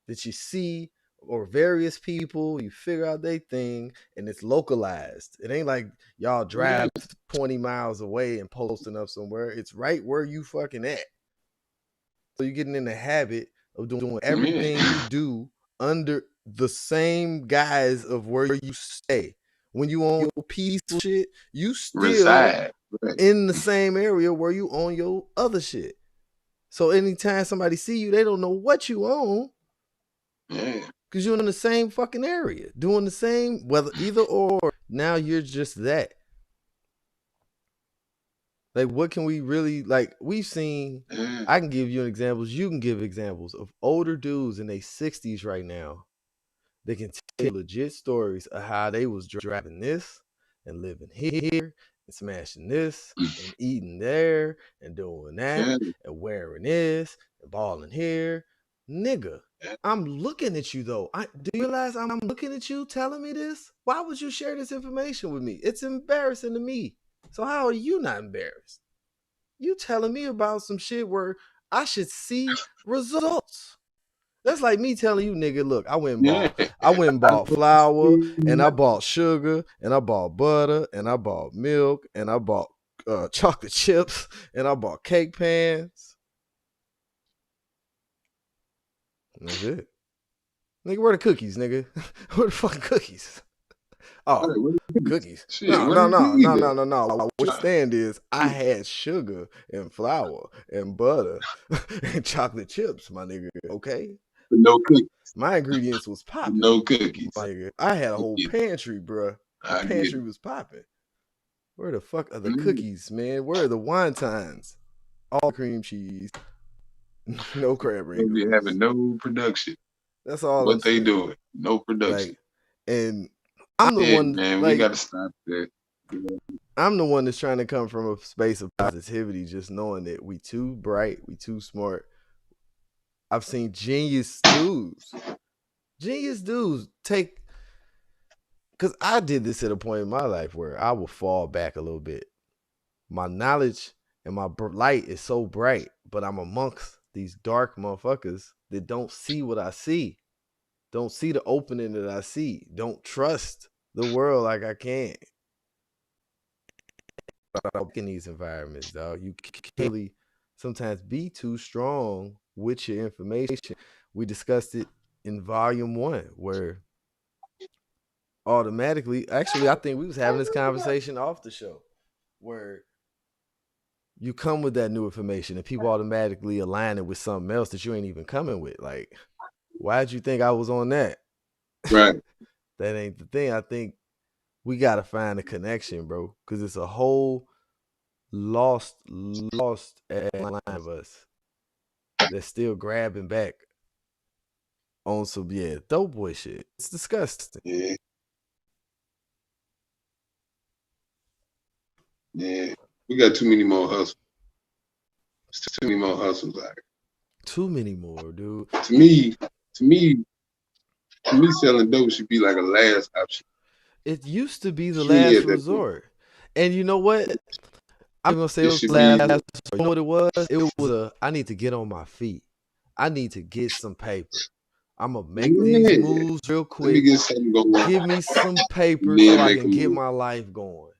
that you see or various people, you figure out their thing, and it's localized. It ain't like y'all drive 20 miles away and posting up somewhere. It's right where you fucking at. So you're getting in the habit of doing everything you do under the same guise of where you stay. When you own your piece of shit, you still reside in the same area where you own your other shit. So anytime somebody see you, they don't know what you own. Yeah. Because you're in the same fucking area, doing the same, whether either or. Now you're just that. Like, what can we really, like, we've seen, I can give you examples, you can give examples of older dudes in their 60s right now. They can tell legit stories of how they was driving this and living here and smashing this and eating there and doing that and wearing this and balling here. Nigga, I'm looking at you though. Do you realize I'm looking at you telling me this? Why would you share this information with me? It's embarrassing to me. So how are you not embarrassed? You telling me about some shit where I should see results. That's like me telling you, nigga, look, I went and bought flour and I bought sugar and I bought butter and I bought milk and I bought chocolate chips and I bought cake pans. That's it. Nigga, where the cookies, nigga? Where the fucking cookies? Oh, cookies. Shit, no. What you stand is I had sugar and flour and butter and chocolate chips, my nigga. Okay? No cookies. My ingredients was popping. No cookies. Nigga. I had a whole pantry, bro. The pantry was popping. Where the fuck are the cookies, man? Where are the wontons? All cream cheese. No crab wrinkles. They having no production. That's all. What they doing? No production. Like, and I'm the one. Man, we gotta stop that. I'm the one that's trying to come from a space of positivity, just knowing that we too bright, we too smart. I've seen genius dudes take. Because I did this at a point in my life where I will fall back a little bit. My knowledge and my light is so bright, but I'm amongst these dark motherfuckers that don't see what I see, don't see the opening that I see, don't trust the world like I can. In these environments, dog, you can't really sometimes be too strong with your information. We discussed it in volume 1, where automatically, actually, I think we was having this conversation off the show, where you come with that new information and people automatically align it with something else that you ain't even coming with. Like, why'd you think I was on that? Right. That ain't the thing. I think we gotta find a connection, bro, because it's a whole lost line of us that's still grabbing back on some dope boy shit. It's disgusting. Yeah. Yeah. We got too many more hustles. Too many more hustles out here. Too many more, dude. To me, selling dope should be like a last option. It used to be the last resort. And you know what? I'm gonna say it was last resort. You know what it was? It was I need to get on my feet. I need to get some paper. I'm gonna make these moves real quick. Let me get something going. Give me some paper so I can get my life going.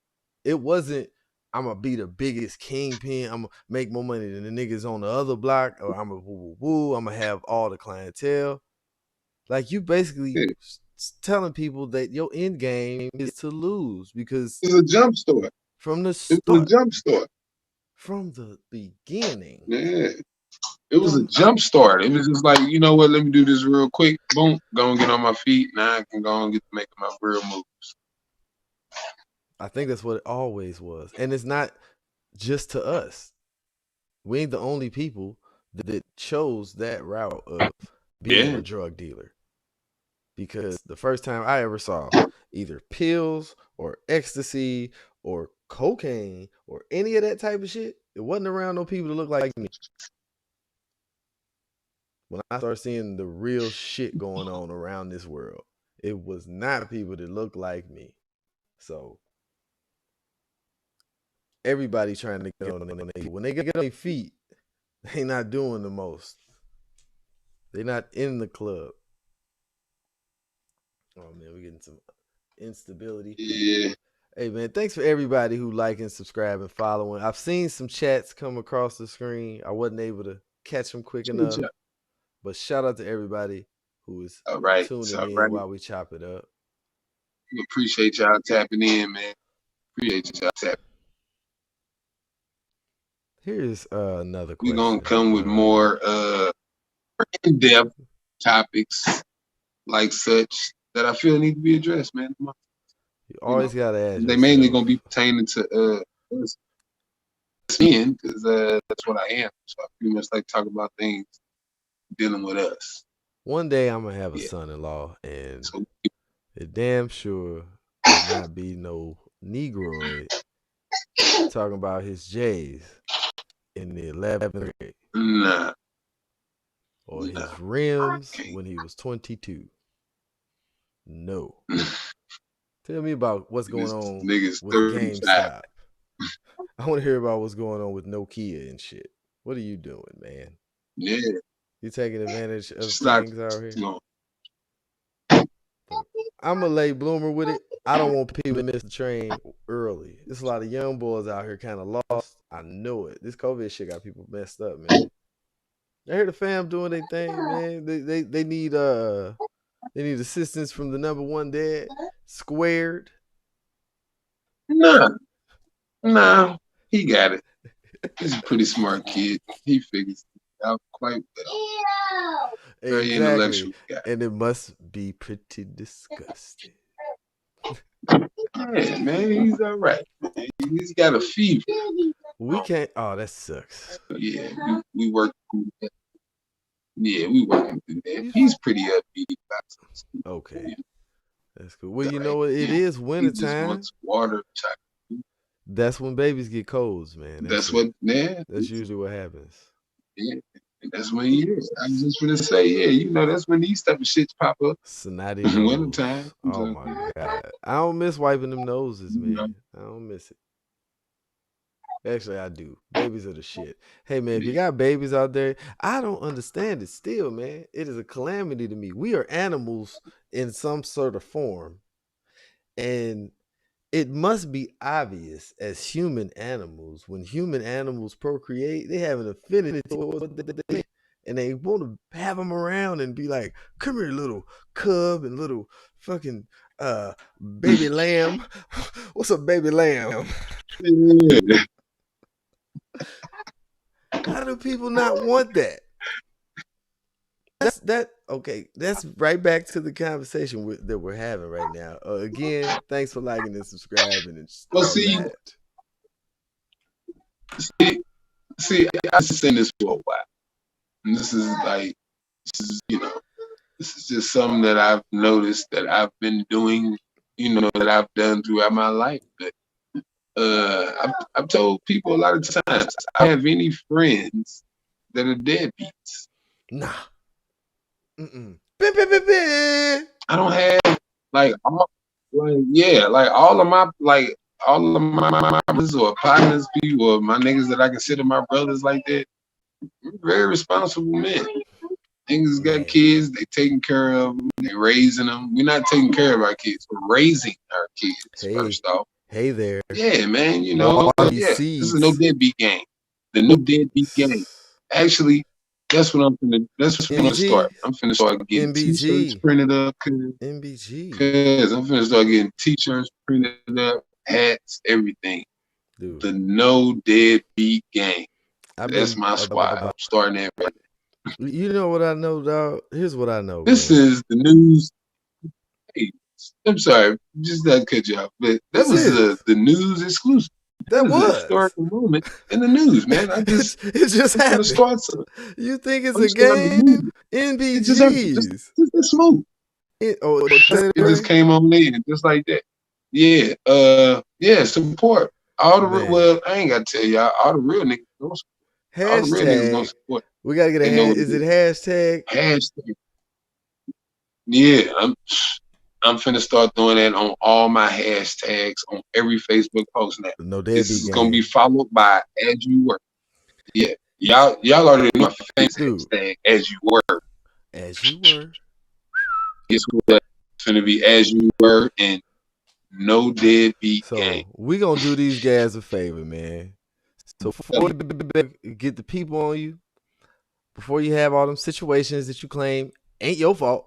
It wasn't, I'm gonna be the biggest kingpin. I'm gonna make more money than the niggas on the other block, or I'm gonna woo. I'm gonna have all the clientele. Like, you basically telling people that your end game is to lose, because it's a jump start. From the start. It was a jump start. From the beginning. Yeah. It was a jump start. It was just like, you know what, let me do this real quick. Boom, go and get on my feet. Now I can go and get to making my real moves. I think that's what it always was. And it's not just to us. We ain't the only people that chose that route of being a drug dealer. Because the first time I ever saw either pills or ecstasy or cocaine or any of that type of shit, it wasn't around no people that look like me. When I started seeing the real shit going on around this world, it was not people that look like me. So everybody trying to get on their feet. When they get on their feet, they not doing the most. They not in the club. Oh man, we're getting some instability. Yeah. Hey man, thanks for everybody who liking, subscribing, following. I've seen some chats come across the screen. I wasn't able to catch them quick enough. But shout out to everybody who is tuning in while we chop it up. We appreciate y'all tapping in, man. Appreciate y'all tapping. Here's another question. We're gonna come with more in-depth topics like such that I feel need to be addressed, man. You always gotta ask. They mainly gonna be pertaining to men, because that's what I am. So I pretty much like to talk about things dealing with us. One day I'm gonna have a son-in-law, and it damn sure will not be no Negroid talking about his J's in the 11th grade. Nah. Or his rims when he was 22. No. Tell me about what's going on with GameStop. I want to hear about what's going on with Nokia and shit. What are you doing, man? Yeah. You taking advantage of things out here? No. I'm a late bloomer with it. I don't want people to miss the train early. There's a lot of young boys out here kind of lost. I know it. This COVID shit got people messed up, man. I hear the fam doing their thing, man. They need assistance from the number one dad. Squared. No, he got it. He's a pretty smart kid. He figures it out quite well. Very intellectual guy. And it must be pretty disgusting. Yeah, man, he's all right. Man. He's got a fever. We can't. Oh, that sucks. Yeah, we work through that. Yeah, we working through that. He's pretty upbeat about something. Okay, yeah. That's cool. Well, you know what? It is winter time. Water. That's when babies get colds, man. That's usually what happens. Yeah. That's when he is. I was just gonna say, yeah, you know, that's when these type of shits pop up. Snotty winter time. Oh my god, I don't miss wiping them noses, man. I don't miss it. Actually, I do. Babies are the shit. Hey, man, if you got babies out there, I don't understand it still, man. It is a calamity to me. We are animals in some sort of form. And it must be obvious as human animals, when human animals procreate, they have an affinity towards what they and they want to have them around and be like, come here, little cub and little fucking baby lamb. What's up, baby lamb? Yeah. How do people not want that? That's right back to the conversation that we're having right now. Again, thanks for liking and subscribing and Well, all that. see, I've been saying this for a while, and this is like, this is just something that I've noticed that I've been doing, that I've done throughout my life. But I've told people a lot of times, I don't have any friends that are deadbeats. Nah. I don't have like all of my brothers or partners, people or my niggas that I consider my brothers like that. We're very responsible men. Niggas got kids, they taking care of them, they raising them. We're not taking care of our kids, we're raising our kids first off. Hey there. Yeah, man, this is no deadbeat game. The no deadbeat game. Actually, that's what I'm gonna start. I'm finna start getting t-shirts printed up. Cause I'm finna start getting t-shirts printed up, hats, everything. Dude. The no deadbeat game. That's my spot. I'm starting that right now. You know what I know, dog? Here's what I know. This is the news. Hey, I'm sorry, just not cut you off, but that was the news exclusive. That was a historical moment in the news, man. it just happened. Start something. You think it's a game? NBGs. Just smooth. It just came on in just like that. Yeah. Support all the well. I ain't gotta tell y'all. All the real niggas don't support. Hashtag. All the real niggas don't support. We gotta get a is it hashtag? Hashtag. Yeah, I'm finna start doing that on all my hashtags on every Facebook post now. No, this is gonna be followed by as you were. Yeah, y'all already know my famous hashtag as you were. As you were. Guess what? It's gonna be as you were and no deadbeat game. We gonna do these guys a favor, man. So before you get the people on you, before you have all them situations that you claim ain't your fault,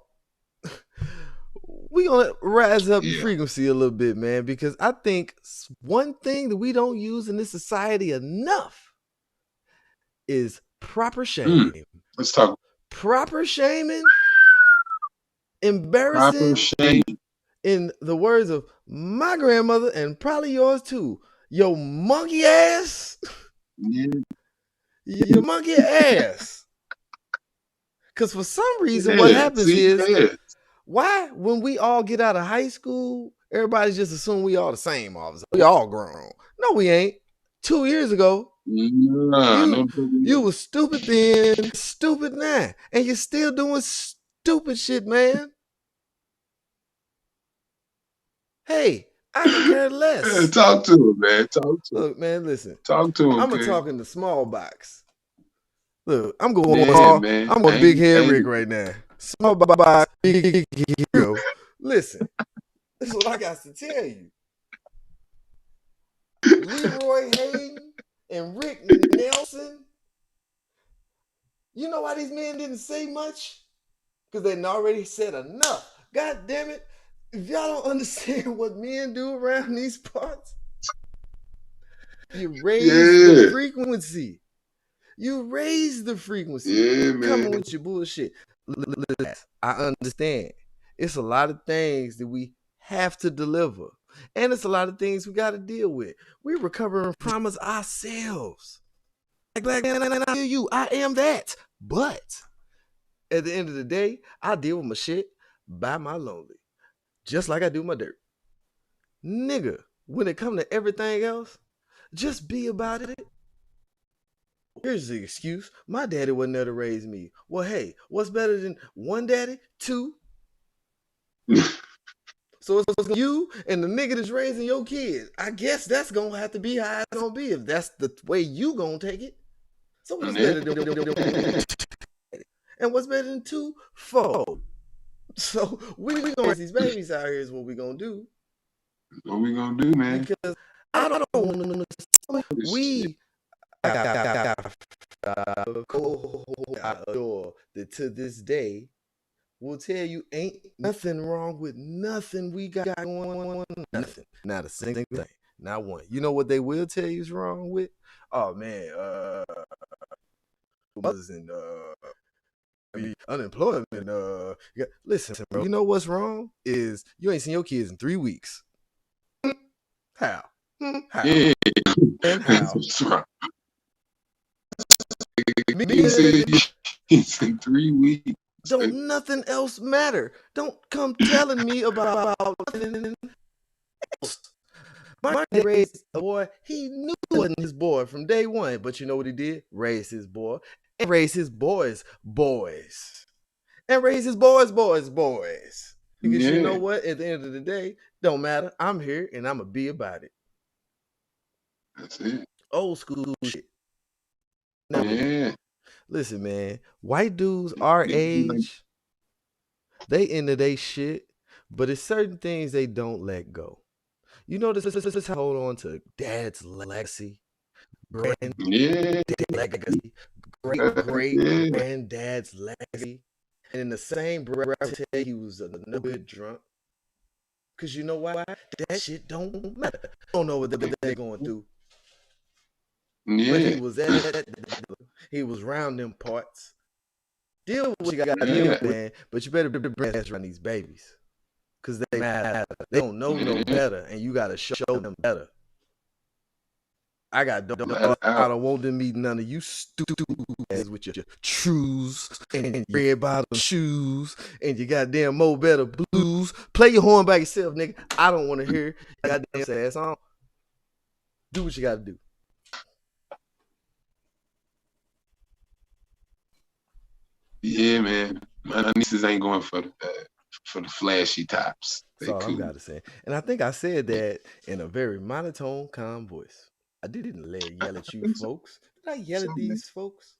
we gonna rise up the frequency a little bit, man, because I think one thing that we don't use in this society enough is proper shaming. Let's talk. Proper shaming, embarrassing. Proper shaming. In the words of my grandmother and probably yours too, yo monkey ass. Yeah. Your monkey ass. Because for some reason, what happens is, why when we all get out of high school, everybody just assume we all the same officer. We all grown. No, we ain't. 2 years ago, you was stupid then, stupid now, and you're still doing stupid shit, man. Hey, I can care less. Talk to him, man. Look, man, listen. Talk to him. I'm gonna talk in the small box. Look, I'm going I'm on Big Head Rick right now. Small box, big hero. Listen, this is what I got to tell you. Leroy Hayden and Rick Nelson. You know why these men didn't say much? Because they'd already said enough. God damn it. If y'all don't understand what men do around these parts, you raise the frequency. You raise the frequency. Yeah, man. Coming with your bullshit. I understand. It's a lot of things that we have to deliver. And it's a lot of things we got to deal with. We're recovering from us ourselves. Like, I hear you. I am that. But at the end of the day, I deal with my shit by my lonely. Just like I do my dirt. Nigga, when it comes to everything else, just be about it. Here's the excuse. My daddy wasn't there to raise me. Well, hey, what's better than one daddy? Two? So it's you and the nigga that's raising your kids. I guess that's gonna have to be how it's gonna be if that's the way you gonna take it. So what's better than and what's better than 2, 4? So we gonna raise these babies out here is what we gonna do. What we gonna do, man? Because I don't want to. We got adore that to this day will tell you ain't nothing wrong with nothing we got going on. Nothing. Not a single thing. Not one. You know what they will tell you is wrong with? Oh man, mothers and unemployment. Listen, bro. You know what's wrong is you ain't seen your kids in 3 weeks. How? How? Yeah. And how? What's wrong? He's in 3 weeks. Don't nothing else matter. Don't come telling me about nothing else. My dad raised a boy. He knew it wasn't his boy from day one. But you know what he did? Raise his boy. And raise his boys. And raise his boys. Because you know what? At the end of the day, don't matter. I'm here and I'm going to be about it. That's it. Old school shit. Now, listen, man. White dudes our age, they into they shit, but it's certain things they don't let go. You know, this hold on to dad's legacy, granddad's legacy, great granddad's legacy, and in the same breath tell he was a no good drunk. Cause you know why? That shit don't matter. I don't know what they're going through. Yeah. But he was at he was round them parts. Deal with what you got to deal with, man. But you better bring around these babies. Because they matter. They don't know no better. And you got to show them better. I don't want them to meet none of you stupid ass with your trues and your red bottom shoes and your goddamn Mo Better blues. Play your horn by yourself, nigga. I don't want to hear your goddamn sad song. Do what you got to do. Yeah, man. My nieces ain't going for the flashy tops. That's all I gotta say. And I think I said that in a very monotone, calm voice. I didn't yell at you folks. Did I yell at these folks?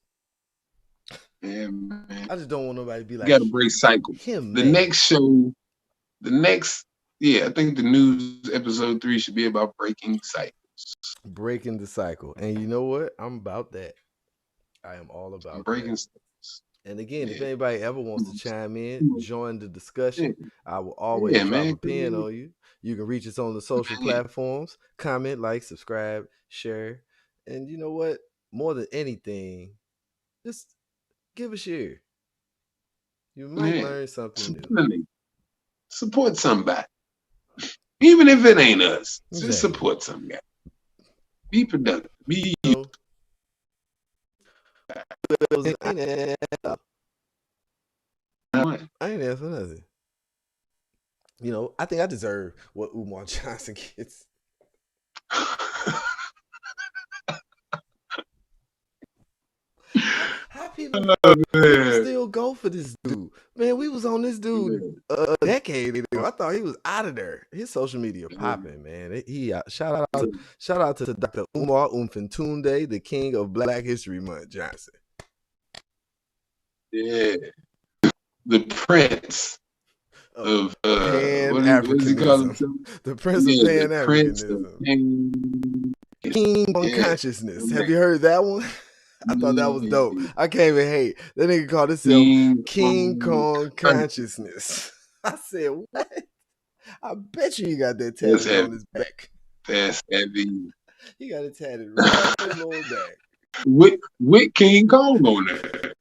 Yeah, man. I just don't want nobody to be like, you gotta break cycles. Next show, I think the news episode 3 should be about breaking cycles. Breaking the cycle. And you know what? I'm about that. I am all about breaking cycles. And again, if anybody ever wants to chime in, join the discussion, I will always drop a pin on you. You can reach us on the social platforms, comment, like, subscribe, share. And you know what? More than anything, just give a share. You might learn something new. Support somebody. Even if it ain't us, just support somebody. Be productive. Be I ain't answer nothing. You know, I think I deserve what Umar Johnson gets. How people still go for this dude? Man, we was on this dude a decade ago. I thought he was out of there. His social media popping, man. Shout out to Dr. Umar Umfentunde, the king of Black History Month, Johnson. Yeah, the prince of what is he called? The prince of Pan-Africanism. King on consciousness. Have you heard that one? I thought that was dope. I can't even hate. That nigga called himself King Kong Consciousness. I said, what? I bet you he got that tattooed on his back. That's heavy. He got it tatted right on his lower back. With King Kong on there.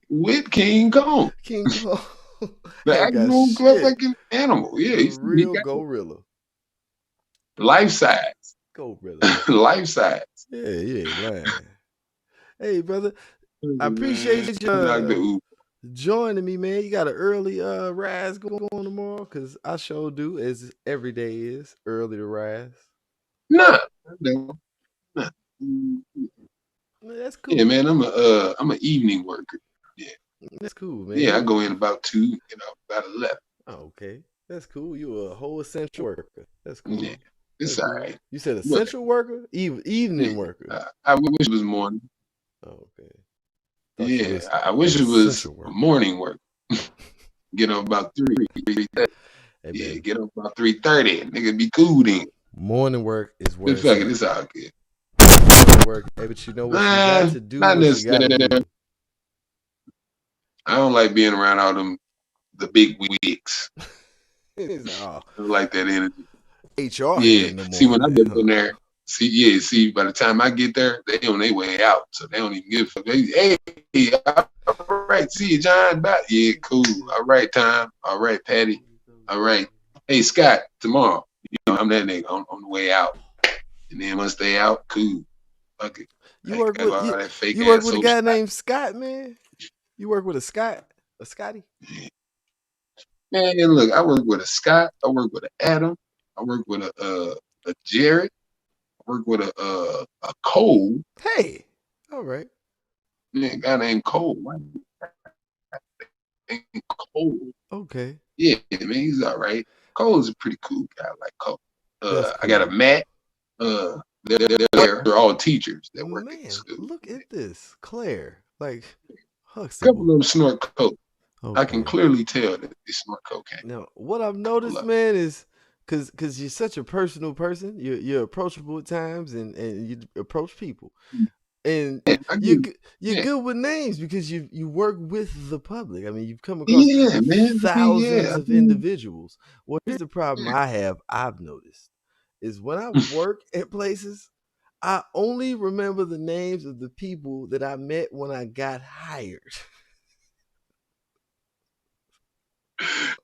With King Kong. King Kong. The actual fucking animal. Yeah, he's real gorilla. Life size. Gorilla. Life size. Yeah, man. Hey, brother. I appreciate you joining me, man. You got an early rise going on tomorrow? Because I sure do, as every day is early to rise. Nah. That's cool. Yeah, man. I'm an evening worker. Yeah. That's cool, man. Yeah, I go in about 2, about 11. Oh, okay. That's cool. You a whole essential worker. That's cool. Yeah, it's That's all cool. right. You said What? essential worker, evening Yeah, worker. I wish it was morning. Oh, okay. Thought you Yeah, was I an wish it was essential worker. morning work. Get up about 3:30. Hey Yeah, man, get up about 3:30. Nigga be cool then. morning work is where But it's fuck it, at. it's all good. Morning work. Hey, but you know what? You got to do Not what you got to necessarily. do. I don't like being around all them the big wigs. Oh, I don't like that energy. HR here Yeah. in the See, when I morning, get huh? in there, see, by the time I get there, they on their way out. So they don't even give a fuck. Hey, all right, see you, John. Bye. Yeah, cool. All right, Tom. All right, Patty. All right. Hey, Scott, tomorrow. You know, I'm that nigga on the way out. And then once they out, cool. Fuck it. You I ain't work got with all you, that fake you work ass with a social guy life. named Scott, man. You work with a Scotty. Man, look, I work with a Scott. I work with an Adam. I work with a Jared. I work with a Cole. Hey, all right. Man, a guy named Cole. Why named Cole? Okay, Yeah, man, he's all right. Cole's a pretty cool guy. I like Cole. that's I got a cool. Matt. They're all teachers that work at the Man, school. look at this, Claire. Like A couple Huxtable. of them snort coke. I can Okay. clearly tell that they snort cocaine. Now, what I've Couple noticed, of man, is because you're such a personal person, you're approachable at times, and you approach people, them. and Yeah, I you're get. you're Yeah, good with names because you work with the public. I mean, you've come across yeah, man. I mean, thousands yeah. I of mean, individuals. Well, here's the problem yeah. I've noticed is when I work at places, I only remember the names of the people that I met when I got hired.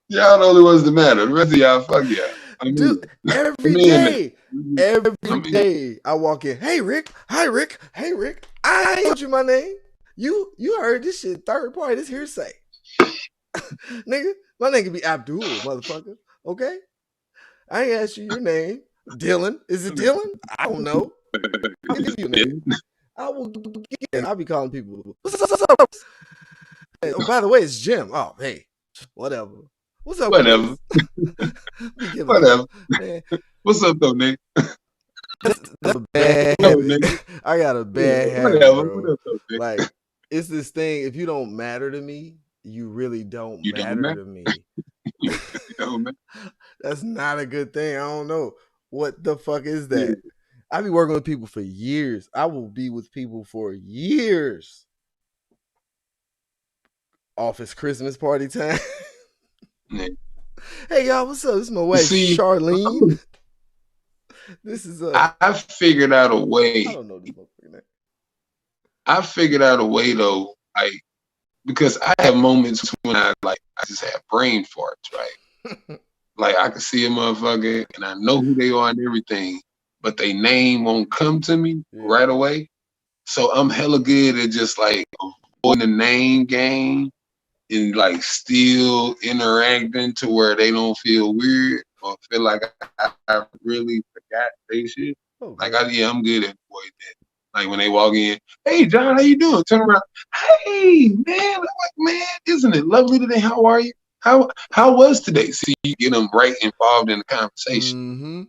Y'all the only ones that matter. The rest of y'all, fuck y'all. I mean, Dude, every I'm in there. day, every I'm in. day I walk in. Hey Rick, hi Rick, hey Rick. I ain't told you my name. You heard this shit third party. This hearsay, nigga. My name could be Abdul, motherfucker. Okay, I ain't asked you your name. Dylan, is it Dylan? I don't know. I'll give you a name. I will. I'll be calling people. What's up? Hey, oh, by the way, it's Jim. Oh, hey, whatever. What's up, Whatever. Chris? Be giving Whatever. man. What's up, though, Nick? That's a bad No, habit. nigga. I got a Yeah, bad habit, whatever. What bro. up, though, Nick? Like, it's this thing. If you don't matter to me, you really don't You don't, matter man. to me. You don't, man. That's not a good thing. I don't know. What the fuck is Yeah. that? I be working with people for years. I will be with people for years. Office Christmas party time. Yeah. Hey y'all, what's up? This is my wife, See, Charlene. This is I figured out a I way. don't know this motherfucker name. I figured out a way, though, like, because I have moments when I just have brain farts, right? Like, I can see a motherfucker and I know who they are and everything, but their name won't come to me Yeah. right away. So I'm hella good at just like avoiding the name game and like still interacting to where they don't feel weird or feel like I really forgot they shit. Okay. Like I'm good at avoiding that. Like when they walk in, hey John, how you doing? Turn around, hey man, I'm like, man, isn't it lovely today? How are you? How was today? See, you get them right involved in the conversation. Mm-hmm.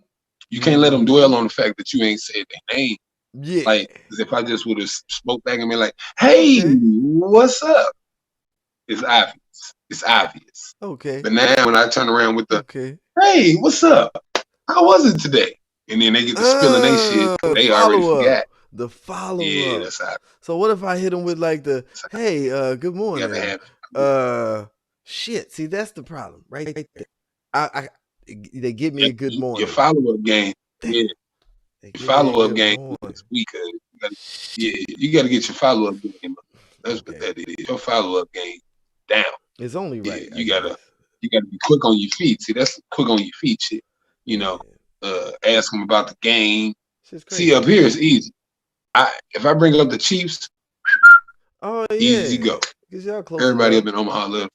You can't let them dwell on the fact that you ain't said their name. Yeah. Like, as if I just would have spoke back and been like, hey, Okay. what's up? It's obvious. It's obvious. Okay. But now when I turn around with the, Okay. hey, what's up? How was it today? And then they get to spilling their shit. They already forgot. The follow Yeah, up. that's how So what if I hit them with like the, hey, good you got to morning. have Shit. See, that's the problem, right there. They give me a good your morning. follow-up game. Yeah, They your give me a follow-up good game morning. is weak. You got to get your follow-up game. That's what Okay. that is. Your follow-up game down. It's only right. Yeah, you gotta be quick on your feet. See, that's quick on your feet shit. You know, ask them about the game. Shit's See, crazy. up here it's easy. If I bring up the Chiefs, Oh yeah. easy go. Cause y'all close Everybody enough. up in Omaha love.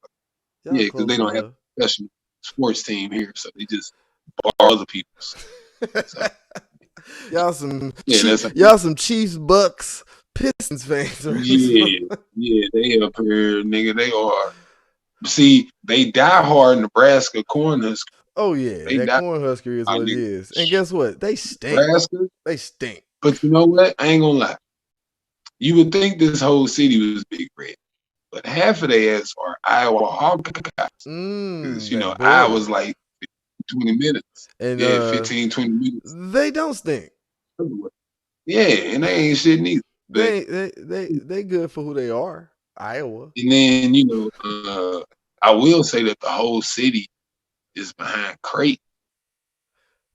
Y'all Yeah, because they don't have enough. a professional sports team here, so they just borrow other people's. So, y'all some yeah, some Chiefs, Bucks, Pistons fans. Right? yeah, they up here, nigga. They are. See, they die hard Nebraska Cornhuskers. Oh yeah, They that die. Cornhusker is I what it nigga. is. And guess what? They stink. Nebraska. They stink. But you know what? I ain't gonna lie. You would think this whole city was Big Red, but half of their ass are Iowa Hawkeyes. Because, That Iowa's border. like 20 minutes. And Yeah, 15, 20 minutes. they don't stink. Yeah, and they ain't shit neither. But, They good for who they are. Iowa. and then, I will say that the whole city is behind Creighton.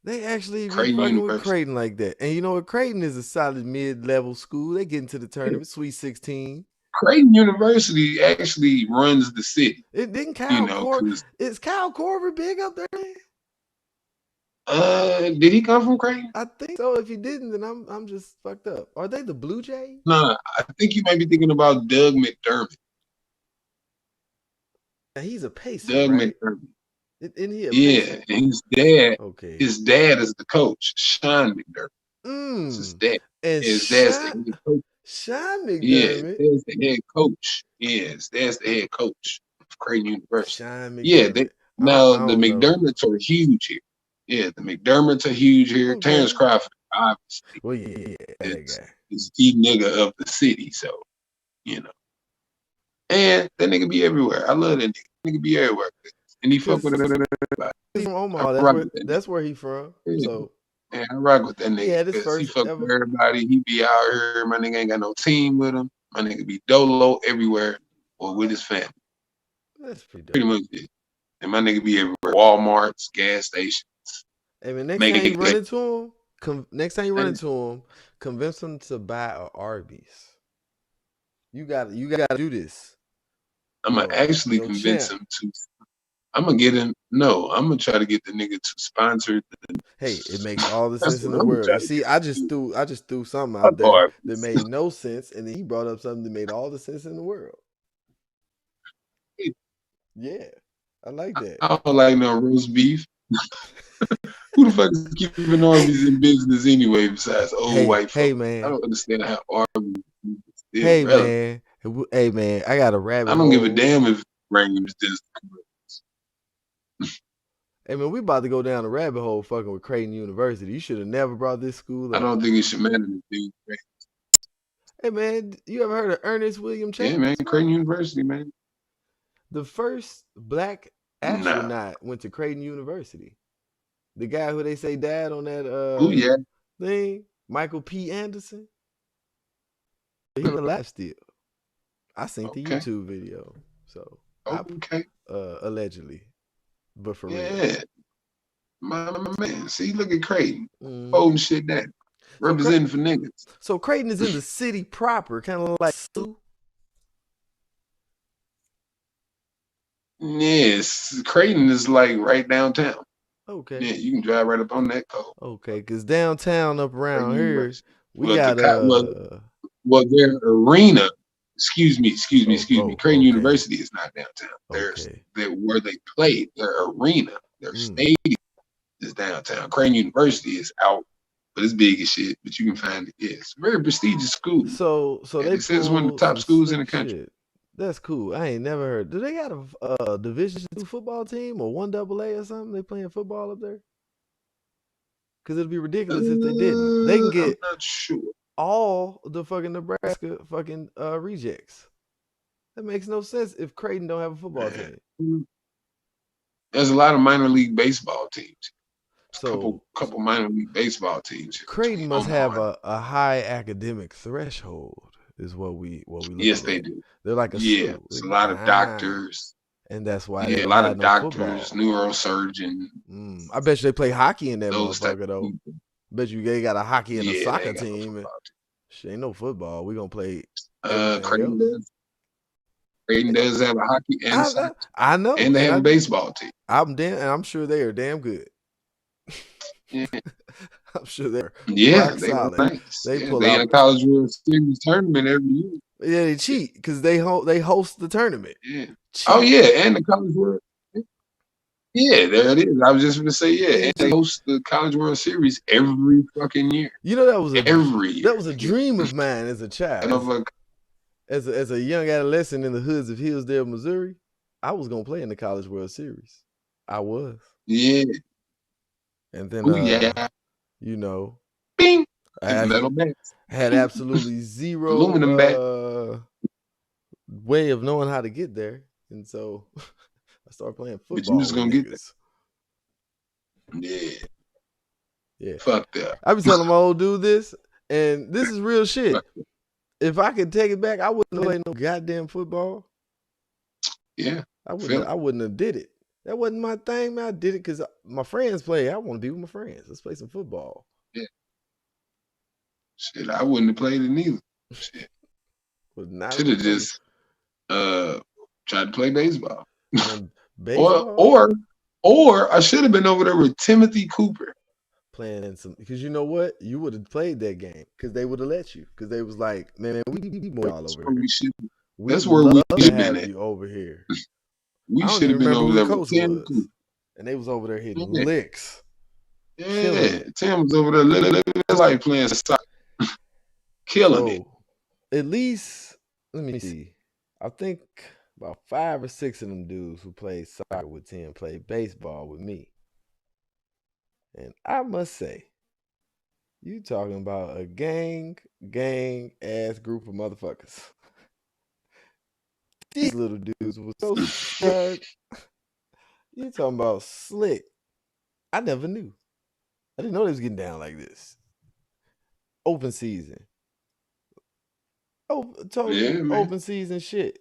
They actually be Creighton fucking with University. Creighton like that. And you know what? Creighton is a solid mid-level school. They get into the tournament, Sweet 16. Creighton University actually runs the city. It didn't Kyle Korver. 'cause, Is Kyle Korver big up there? did he come from Creighton? I think so. If he didn't, then I'm just fucked up. Are they the Blue Jays? No, I think you might be thinking about Doug McDermott. Now, he's a pacer, Doug right? McDermott. Isn't he a Yeah, pacer? and his dad. Okay. His dad is the coach, Sean McDermott. It's his dad. And his dad's the head coach. Sean McDermott. Yeah, his dad's the head coach. Yes, that's the head coach of Creighton University. Sean McDermott. Yeah, the don't McDermotts are huge here. Yeah, the McDermotts are huge here. Okay. Terrence Crawford, obviously, Well, yeah, that guy. is the nigga of the city. So, and that nigga be everywhere. I love that nigga. Nigga be everywhere, and he fuck with everybody. He's from Omaha. That's where he from. Yeah. So. Yeah, I rock with that nigga. Yeah, this first he fuck ever. with everybody. He be out here. My nigga ain't got no team with him. My nigga be dolo everywhere or with his family. That's pretty dope. Pretty much it. And my nigga be everywhere. Walmarts, gas stations. Hey man, next time you run into him, convince him to buy a Arby's. You got to do this. I'm gonna actually convince him to. I'm gonna get him. No, I'm gonna try to get the nigga to sponsor. Hey, it makes all the sense in the world. You see, I just threw something out there that made no sense, and then he brought up something that made all the sense in the world. Yeah, I like that. I don't like no roast beef. Who the fuck is keeping Arby's in business anyway? Besides old white folks? Hey man, I don't understand how Arby's. Hey man, I got a rabbit. I don't give a damn if Rangers just. Hey man, we about to go down the rabbit hole fucking with Creighton University. You should have never brought this school up. I don't think it should matter to do. Hey man, you ever heard of Ernest William Chambers? Yeah, man, Creighton University, man. The first black astronaut went to Creighton University. The guy who they say died on that thing, Michael P. Anderson. He's alive still. I seen the YouTube video. So allegedly. But for real. My man. See, look at Creighton. Holding shit down. Representing for niggas. So Creighton is in the city proper, kind of like Sioux. Yes. Creighton is like right downtown. Okay. Yeah, you can drive right up on that code. Okay, because downtown up around here, we got their arena. Excuse me. Creighton University is not downtown. Where they play, their arena, their stadium is downtown. Creighton University is out, but it's big as shit. But you can find it. Yeah, it's a very prestigious school. So it says one of the top schools in the country. Shit. That's cool. I ain't never heard. Do they got a Division II football team or 1AA or something? They playing football up there? Because it'd be ridiculous if they didn't. They can get. I'm not sure. All the fucking Nebraska fucking rejects. That makes no sense if Creighton don't have a football team. There's a lot of minor league baseball teams. So couple minor league baseball teams. Creighton must have a high academic threshold, is what we look Yes, at. They do. They're like it's a lot of doctors. And that's why a lot of doctors, neurosurgeon. I bet you they play hockey in that motherfucker though. Bet you they got a hockey and a soccer team. Shit, ain't no football. We gonna play. Creighton does. Creighton does have a hockey and a soccer. I know. And they have a baseball team. I'm sure they are damn good. Yeah. I'm sure they're they solid. Nice. They pull they out in a College World Series tournament every year. Yeah, they cheat because they host the tournament. Yeah. Cheat. Oh yeah, and the College World. Yeah, there it is. I was just gonna say, and they host the College World Series every fucking year. You know that was every year. That was a dream of mine as a child. As a young adolescent in the hoods of Hillsdale, Missouri, I was gonna play in the College World Series. I was. Yeah. And then Oh yeah. you know, Bing. I Metal bats. had Bing. absolutely zero Aluminum bat. way of knowing how to get there. And so I started playing But you football just with gonna get there. niggas. Yeah. Yeah. Fuck that. I be telling my old dude this, and this is real shit. If I could take it back, I wouldn't play no goddamn football. Yeah. I wouldn't have did it. That wasn't my thing, man. I did it because my friends play. I want to be with my friends. Let's play some football. Yeah. Shit, I wouldn't have played it neither. Shit. Should have just tried to play baseball. Baseball? or I should have been over there with Timothy Cooper. Playing some, because you know what? You would have played that game because they would have let you. Because they was like, man, we more all over here. That's where we should have been at. You over here. We should have been over there with Tim Cooper. And they was over there hitting licks. Yeah, Tim was over there living like playing soccer. Killing it. At least, let me see. I think about 5 or 6 of them dudes who played soccer with Tim played baseball with me. And I must say, you talking about a gang ass group of motherfuckers. These little dudes were so smart. You talking about slick. I never knew. I didn't know they was getting down like this. Open season. Open season shit.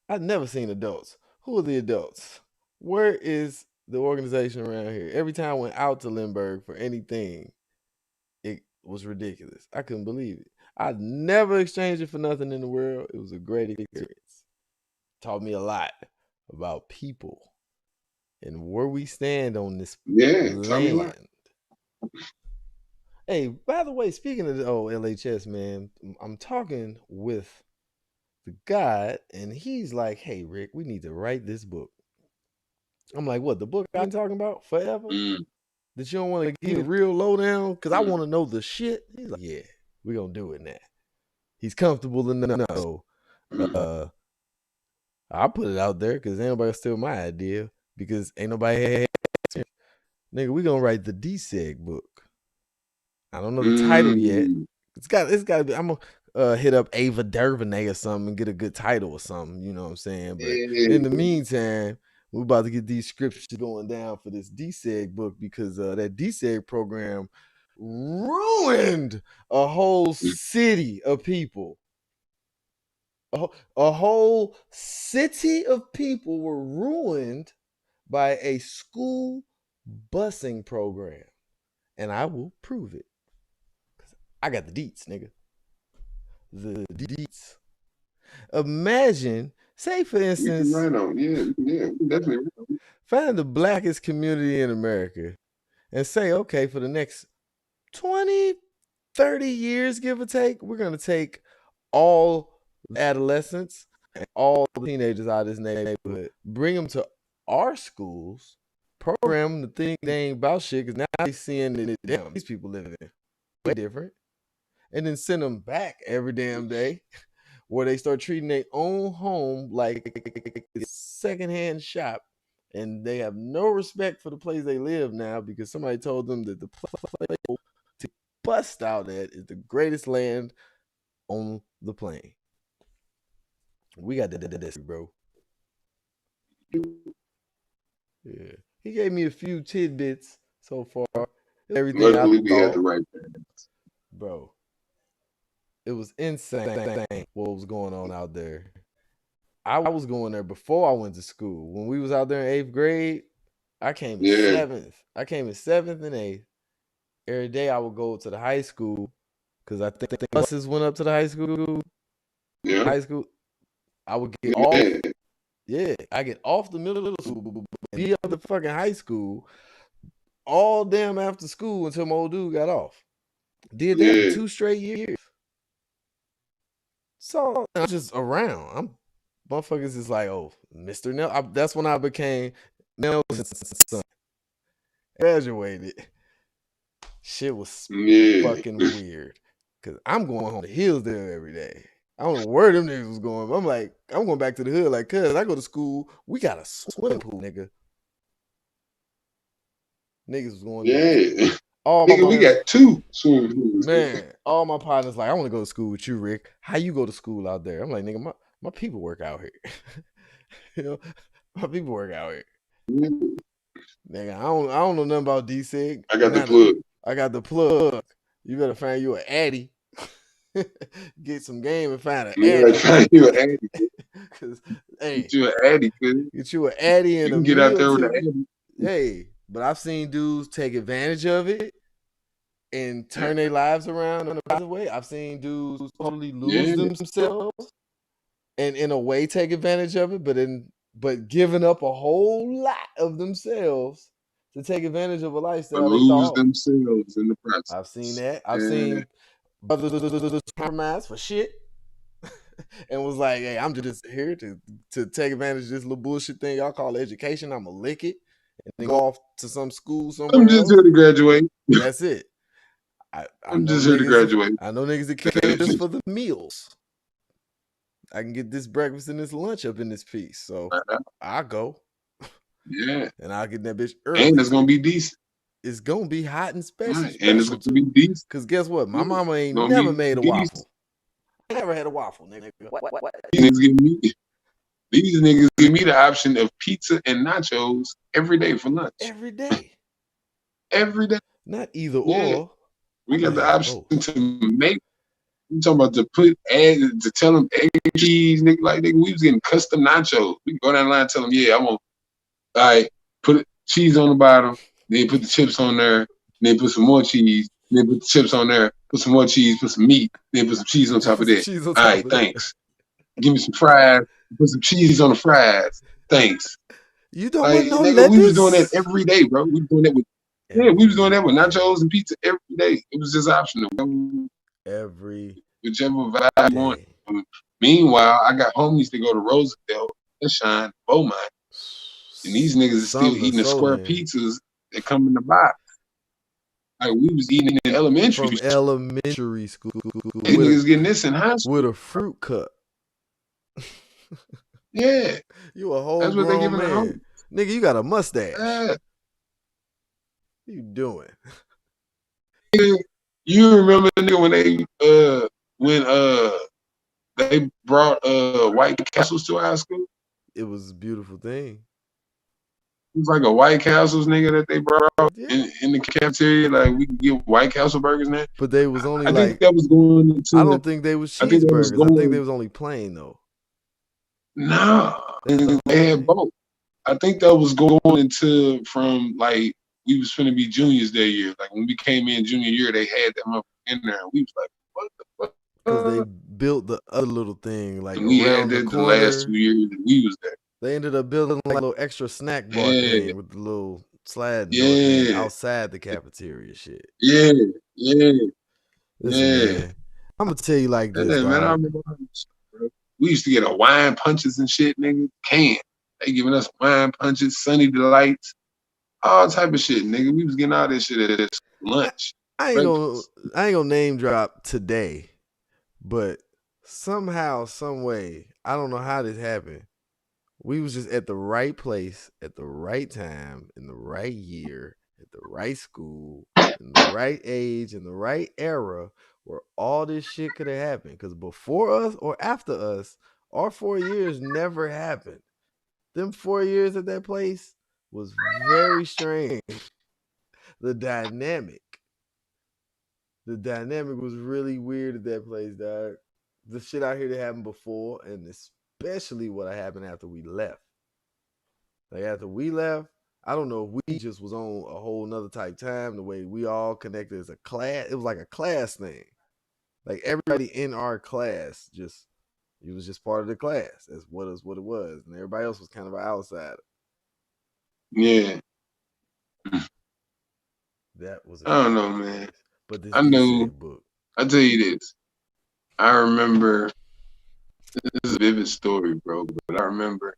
I've never seen adults. Who are the adults? Where is the organization around here? Every time I went out to Lindbergh for anything, it was ridiculous. I couldn't believe it. I'd never exchanged it for nothing in the world. It was a great experience. Taught me a lot about people and where we stand on this land. Hey, by the way, speaking of the LHS, man, I'm talking with the guy, and he's like, hey, Rick, we need to write this book. I'm like, what, the book I'm talking about? Forever? That you don't want to give a real lowdown? Because I want to know the shit. He's like, yeah, we're going to do it now. He's comfortable enough. So, I'll put it out there because ain't nobody steal my idea because ain't nobody had nigga, we going to write the DSEG book. I don't know the title yet. It's got to be, I'm going to hit up Ava DuVernay or something and get a good title or something, you know what I'm saying? But in the meantime, we're about to get these scripts going down for this DSEG book because that DSEG program ruined a whole city of people. A whole city of people were ruined by a school busing program. And I will prove it. I got the deets, nigga. The deets. Imagine, say for instance, definitely. Find the blackest community in America and say, okay, for the next 20, 30 years, give or take, we're going to take all adolescents and all the teenagers out of this neighborhood, bring them to our schools, program them to think they ain't about shit, because now they seeing that damn, these people living way different, and then send them back every damn day where they start treating their own home like a secondhand shop, and they have no respect for the place they live now because somebody told them that the place to bust out at is the greatest land on the plane. We got this, bro. Yeah, he gave me a few tidbits so far. Everything I thought, bro. It was insane what was going on out there. I was going there before I went to school. When we was out there in 8th grade, I came in 7th. I came in 7th and 8th. Every day I would go to the high school because I think the buses went up to the high school. Yeah. High school. I would get off. Yeah, I get off the middle school, be up the fucking high school all damn after school until my old dude got off. Did that for 2 straight years. So I'm just around. Motherfuckers is like, oh, Mr. Nelson. That's when I became Nelson's son. Graduated. Shit was fucking weird. Because I'm going home to Hillsdale every day. I don't know where them niggas was going. I'm like, I'm going back to the hood. Like, cuz I go to school, we got a swimming pool, nigga. Niggas was going there. Yeah. All my Nigga, we partners, got 2 swimming pools. man, all my partners like, I want to go to school with you, Rick. How you go to school out there? I'm like, nigga, my people work out here. You know, my people work out here. Nigga, I don't know nothing about D-Sig. I got the plug. I got the plug. You better find you an addy. Get some game and find an You addy. find you an addy. Cause hey, Get you an addy, cuz. get you an addy and You a can get out meal there with an ticket. addy. Hey, but I've seen dudes take advantage of it and turn their lives around in a positive way. I've seen dudes totally lose themselves and in a way take advantage of it, but giving up a whole lot of themselves to take advantage of a But lifestyle they lose thought. themselves in the process. I've seen that. I've seen brothers compromise for shit. And was like, hey, I'm just here to take advantage of this little bullshit thing y'all call education. I'm gonna lick it and then go off to some school somewhere I'm just else. here to graduate. That's it. I'm just here to graduate. I know niggas that came just for the meals. I can get this breakfast and this lunch up in this piece. So I'll go. Yeah. And I'll get that bitch early. And it's gonna be decent. It's gonna be hot and special. Right. And it's gonna be decent. Because guess what? My mama ain't never made a waffle. I never had a waffle, nigga. What? These niggas give me the option of pizza and nachos every day for lunch. Every day. Every day. Not either or. We got the option to make. You talking about to tell them egg cheese, nigga? Like, nigga, we was getting custom nachos. We can go down the line and tell them, yeah, I want, all right, put cheese on the bottom, then put the chips on there, then put some more cheese, then put the chips on there, put some more cheese, put some meat, then put some cheese on top of that. All right, thanks. Give me some fries, put some cheese on the fries. Thanks. You don't want no nigga, lettuce? We was doing that every day, bro. We was doing that with we was doing that with nachos and pizza every day. It was just optional. Whichever vibe you want. Meanwhile, I got homies that go to Roosevelt, Shine, Beaumont, and these niggas are still eating the square pizzas that come in the box. Like we was eating in elementary school. Elementary school. Niggas getting this in high school with a fruit cup. Yeah, you a whole grown man, nigga. You got a mustache. Yeah. What you doing? You remember, nigga, when they brought White Castles to our school? It was a beautiful thing. It was like a White Castles, nigga, that they brought in the cafeteria. Like we could get White Castle burgers now. But they was only I think that was going into. I don't think they was cheeseburgers. I think they was only plain though. No, they had both. I think that was going into from like we was finna be juniors that year. Like when we came in junior year, they had that motherfucker in there, and we was like, "What the fuck?" Because they built the other little thing like we around had that the last 2 years that we was there. They ended up building like a little extra snack bar thing with the little slide thing outside the cafeteria shit. Yeah. Listen, man, I'm gonna tell you like this, man. I remember, bro. We used to get a wine punches and shit, nigga. They giving us wine punches, Sunny Delights, all type of shit, nigga. We was getting all this shit at lunch. I ain't gonna name drop today, but somehow, some way, I don't know how this happened. We was just at the right place at the right time in the right year at the right school in the right age in the right era where all this shit could have happened. Because before us or after us, our 4 years never happened. Them 4 years at that place was very strange. The dynamic was really weird at that place, dog. The shit out here that happened before, and especially what happened after we left. Like after we left, I don't know if we just was on a whole nother type time, the way we all connected as a class. It was like a class thing. Like everybody in our class it was just part of the class. That's what it was. And everybody else was kind of an outsider. Yeah. That was I don't know, man. But this I know book. I'll tell you this. I remember this is a vivid story, bro, but I remember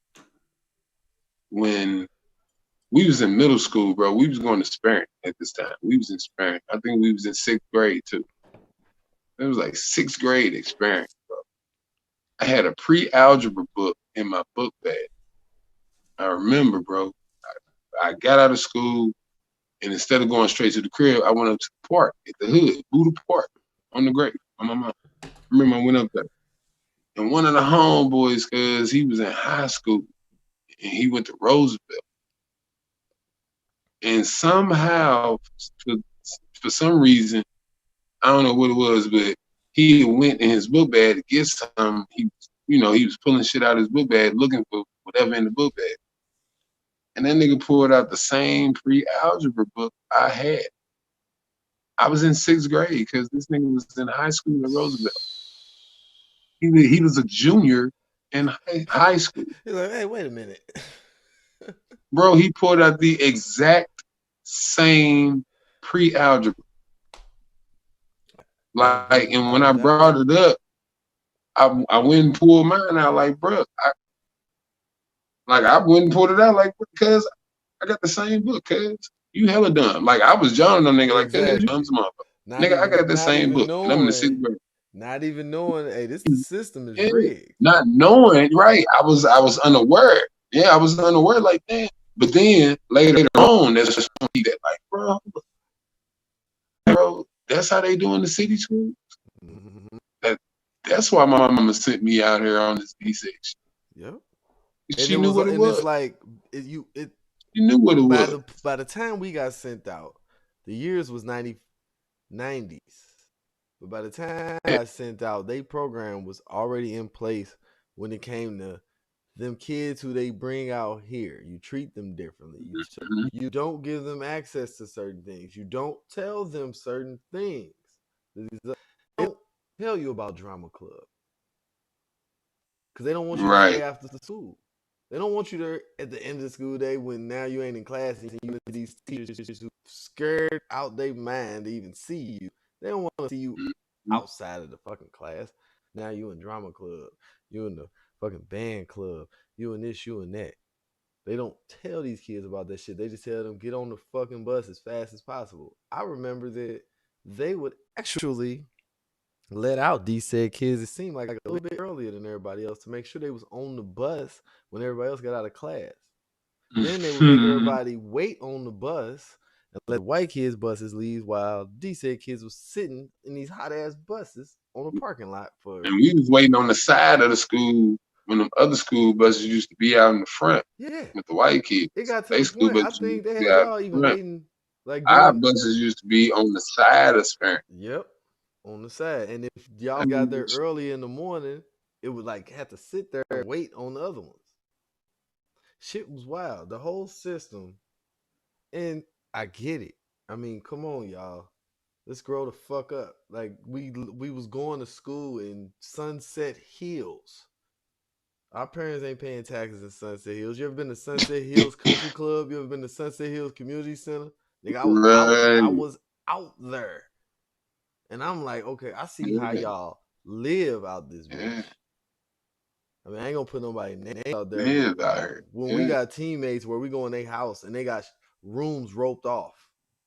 when we was in middle school, bro, we was going to Sperry at this time. We was in Sperry. I think we was in 6th grade too. It was like 6th grade experience, bro. I had a pre-algebra book in my book bag. I remember, bro. I got out of school, and instead of going straight to the crib, I went up to the park at the hood, Buddha Park, on the grave, on my mom. I remember I went up there. And one of the homeboys, cause he was in high school, and he went to Roosevelt. And somehow, for some reason, I don't know what it was, but he went in his book bag to get some. He was pulling shit out of his book bag, looking for whatever in the book bag. And that nigga pulled out the same pre-algebra book I had. I was in 6th grade because this nigga was in high school at Roosevelt. He was a junior in high school. He's like, hey, wait a minute. Bro, he pulled out the exact same pre-algebra. Like, and when I brought it up, I went and pulled mine out like, bro, I went and pulled it out like, because I got the same book, cuz you hella dumb. Like, I was John, no nigga, like, cuz you dumb as motherfucker. Nigga, I got the same book, and I'm in the 6th grade. Not even knowing, hey, the system is rigged. Not knowing, right? I was unaware. Yeah, I was unaware, like, damn. But then later on, that's just that, like, bro, that's how they do in the city schools. Mm-hmm. That's why my mama sent me out here on this D section. Yep. She knew what it was. It's like she knew what it was. By the time we got sent out, the years was 90s. But by the time I got sent out, they program was already in place when it came to them kids who they bring out here. You treat them differently. You don't give them access to certain things. You don't tell them certain things. They don't tell you about drama club because they don't want you to stay after the school. They don't want you there at the end of the school day when now you ain't in class and you these teachers who scared out their mind to even see you. They don't want to see you outside of the fucking class. Now you in drama club. You in the fucking band club. You in this, you in that. They don't tell these kids about that shit. They just tell them, get on the fucking bus as fast as possible. I remember that they would actually let out D-said kids, it seemed like a little bit earlier than everybody else to make sure they was on the bus when everybody else got out of class. Then they would make everybody wait on the bus and let white kids' buses leave while D-said kids was sitting in these hot-ass buses on the parking lot for. And we was waiting on the side of the school when the other school buses used to be out in the front. Yeah. With the white kids. It got to the point, I think they had y'all even waiting. Like our buses used to be on the side of Sperry. Yep. On the side. And if y'all got there early in the morning, it would like have to sit there and wait on the other ones. Shit was wild. The whole system. And I get it. I mean, come on, y'all. Let's grow the fuck up. Like we was going to school in Sunset Hills. Our parents ain't paying taxes in Sunset Hills. You ever been to Sunset Hills Country Club? You ever been to Sunset Hills Community Center? Nigga, I was out there. And I'm like, okay, I see how y'all live out this bitch. I mean, I ain't gonna put nobody name out there. When we got teammates where we go in their house and they got rooms roped off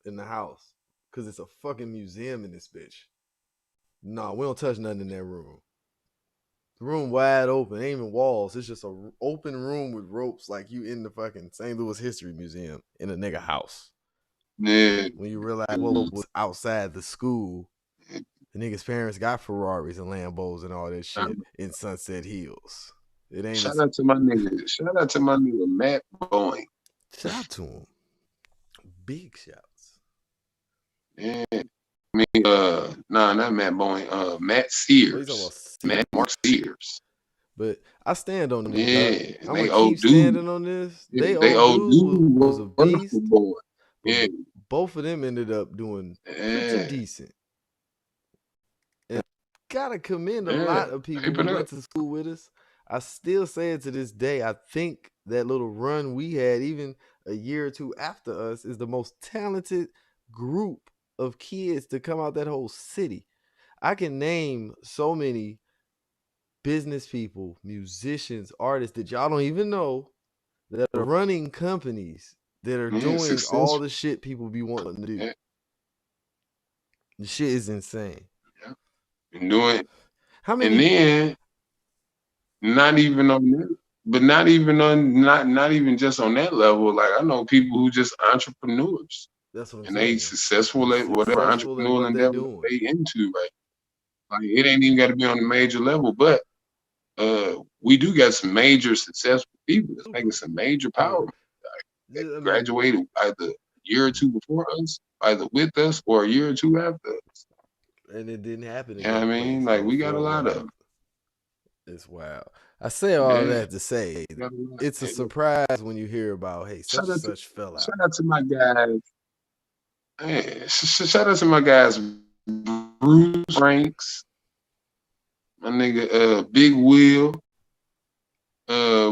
in the house because it's a fucking museum in this bitch. No, we don't touch nothing in that room. The room wide open, ain't even walls. It's just an open room with ropes like you in the fucking St. Louis History Museum in a nigga house. Yeah. When you realize what was outside the school, the niggas' parents got Ferraris and Lambos and all that shit in Sunset Hills. It ain't. Shout out to my nigga Matt Boeing. Shout out to him. Big shouts. Yeah. I mean, not Matt Boeing. Matt Sears. Mark Sears. But I stand on them. Yeah. I'm gonna keep standing on this. Yeah, they old dude was a beast. Boy. Yeah. Both of them ended up doing pretty decent. And gotta commend a lot of people who went to school with us. I still say it to this day. I think that little run we had, even a year or two after us, is the most talented group of kids to come out that whole city. I can name so many business people, musicians, artists that y'all don't even know that are running companies that are doing all the shit people be wanting to do. Yeah. The shit is insane. Yeah. And doing how many? And then not even on that, but not even on not even just on that level. Like I know people who just entrepreneurs That's what I'm and they saying. successful They at whatever successful at entrepreneurial what they endeavor doing. they into, right? Like it ain't even got to be on a major level, but we do got some major successful people that's making some major Yeah. power that I mean, graduated either a year or two before us, either with us or a year or two after us. and it didn't happen You in know what I that mean? place, Like man. we got For a a lot of while, them. it's wild. I say all Yeah, that to say we got a lot. it's a And surprise when you hear about, hey, such shout and out to such fell out. shout out to my guys. Man, shout out to my guys, Bruce Franks, my nigga, Big Will,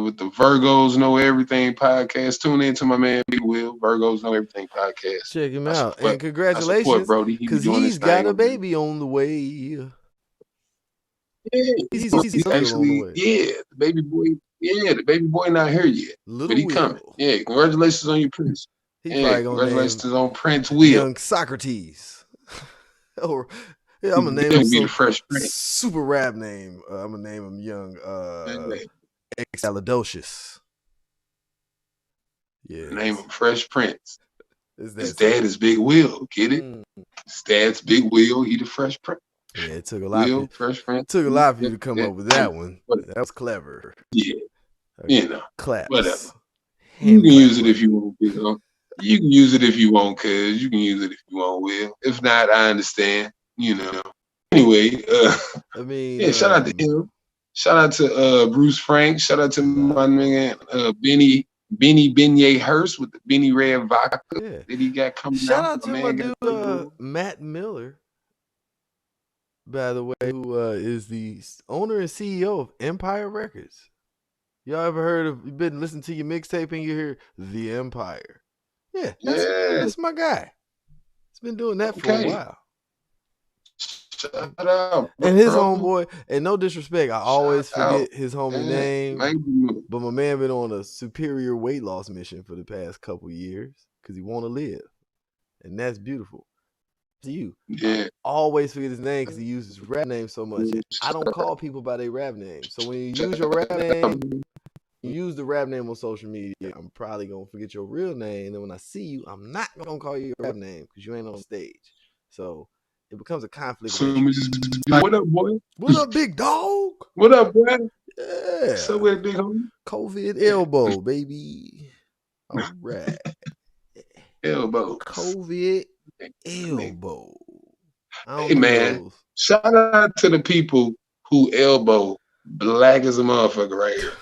with the Virgos Know Everything podcast. Tune in to my man Big Will, Virgos Know Everything podcast. Check him I out, and support, I support congratulations, Brody. He be because doing his he's got thing a over there. baby on the way. Yeah, He's he's still on the actually, way. the baby boy. Yeah, the baby boy not here yet, but Little he coming. Will. Yeah, congratulations on your Prince. He Yeah, probably gonna name congratulations on Prince Will. young Socrates. Or yeah, I'm gonna name him Be the some Fresh Prince. super rap name. I'm gonna name him young Exalidocious. Yeah. Name him Fresh Prince. His His dad is Big Will. Get it? His dad's Big Will. He the Fresh Prince. Yeah, it took a lot. Will, Fresh Prince. Took a lot for you to come up with that one. That was clever. Yeah, you know, claps. whatever. Hand you can use it clap. if you want. You know, you can use it if you want, cuz you can use it if you want. Will. If not, I understand. You know. Anyway, I mean, yeah. Shout out to him. Shout out to Bruce Frank. Shout out to my man Benny Beignet Hurst with the Benny Red Vodka that he got coming out. Shout out to my dude Matt Miller, by the way, who is the owner and CEO of Empire Records. Y'all ever heard of? You been listening to your mixtape and you hear The Empire? Yeah, that's my guy. He's been doing that for a while. Shout out, and his homeboy, and no disrespect, I always forget his homie name, but my man been on a superior weight loss mission for the past couple years because he want to live, and that's beautiful. To you, I always forget his name because he uses his rap name so much. And I don't call people by their rap name, so when you use your rap name, you use the rap name on social media, I'm probably gonna forget your real name, and then when I see you, I'm not gonna call you your rap name because you ain't on stage. So it becomes a conflict. What up, boy? What up, big dog? What up, boy? Yeah. So with big homie? COVID elbow, baby. All right. Elbow. COVID elbow. Hey man, shout out to the people who elbow black as a motherfucker right here.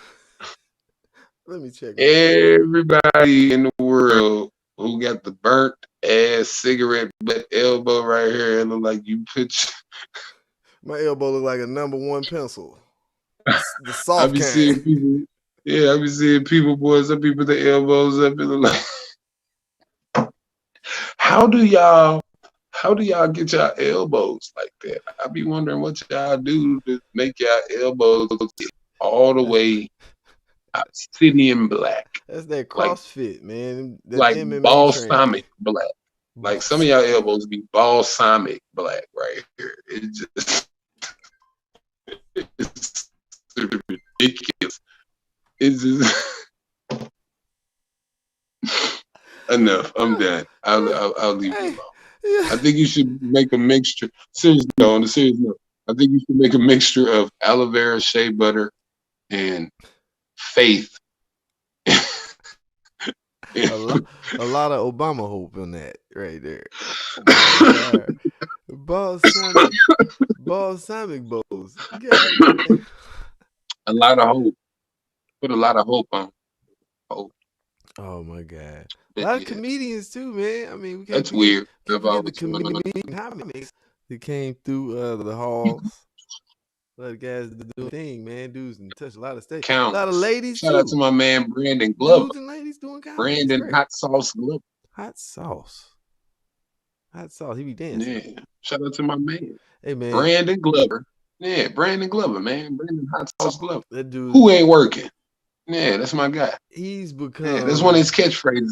Let me check. Everybody in the world who got the burnt ass cigarette butt elbow right here, it look like you put my elbow look like a number 1 pencil. The soft I be seeing people, I be seeing people, boys, some people the elbows up and look like how do y'all get y'all elbows like that? I be wondering what y'all do to make y'all elbows all the way obsidian black. That's that CrossFit, man. That like MMA balsamic black. Like some of y'all elbows be balsamic black right here. It just it's ridiculous. It's just enough. I'm done. I'll leave you alone. I think you should make a mixture. Seriously, no, on a serious note, I think you should make a mixture of aloe vera, shea butter, and faith. a lot of Obama hope in that right there. Balsamic bows. A lot of hope. Put a lot of hope on. Hope. Oh my God. A lot of comedians too, man. I mean, we can't that's weird. The comedians that came through the halls. A lot of guys do the thing, man. Dudes and touch a lot of states. A lot of ladies. Shout out to my man Brandon Glover. Dudes and ladies doing comedy. Brandon Hot Sauce Glover. Hot sauce. He be dancing. Yeah. Shout out to my man. Hey man. Brandon Glover. Yeah, Brandon Glover, man. Brandon Hot Sauce Glover. That dude. Who ain't working? Yeah, that's my guy. He's become. Yeah, that's one of his catchphrases.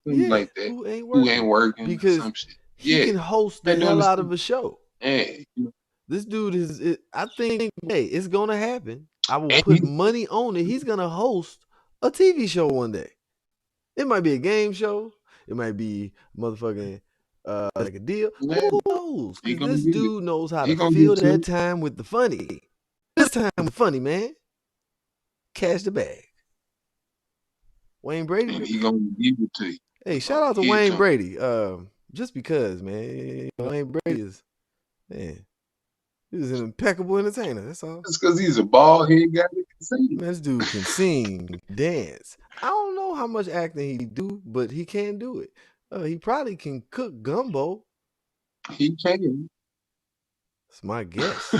Like that. Who ain't working? Because some shit. He can host the hell out of a show. Yeah. This dude is. I think. Hey, it's gonna happen. I will And put money on it. He's gonna host a TV show one day. It might be a game show. It might be motherfucking like a deal. Who knows? Because this dude knows how to fill that time with the funny. This time with funny, man. Cash the bag. Wayne Brady. And he gonna give it to you. Hey, shout out to Wayne Brady. Just because, man, Wayne Brady is, man, he's an impeccable entertainer. That's all. That's because he's a bald head guy that can sing. Man, this dude can sing, dance. I don't know how much acting he do, but he can do it. He probably can cook gumbo. He can. That's my guess.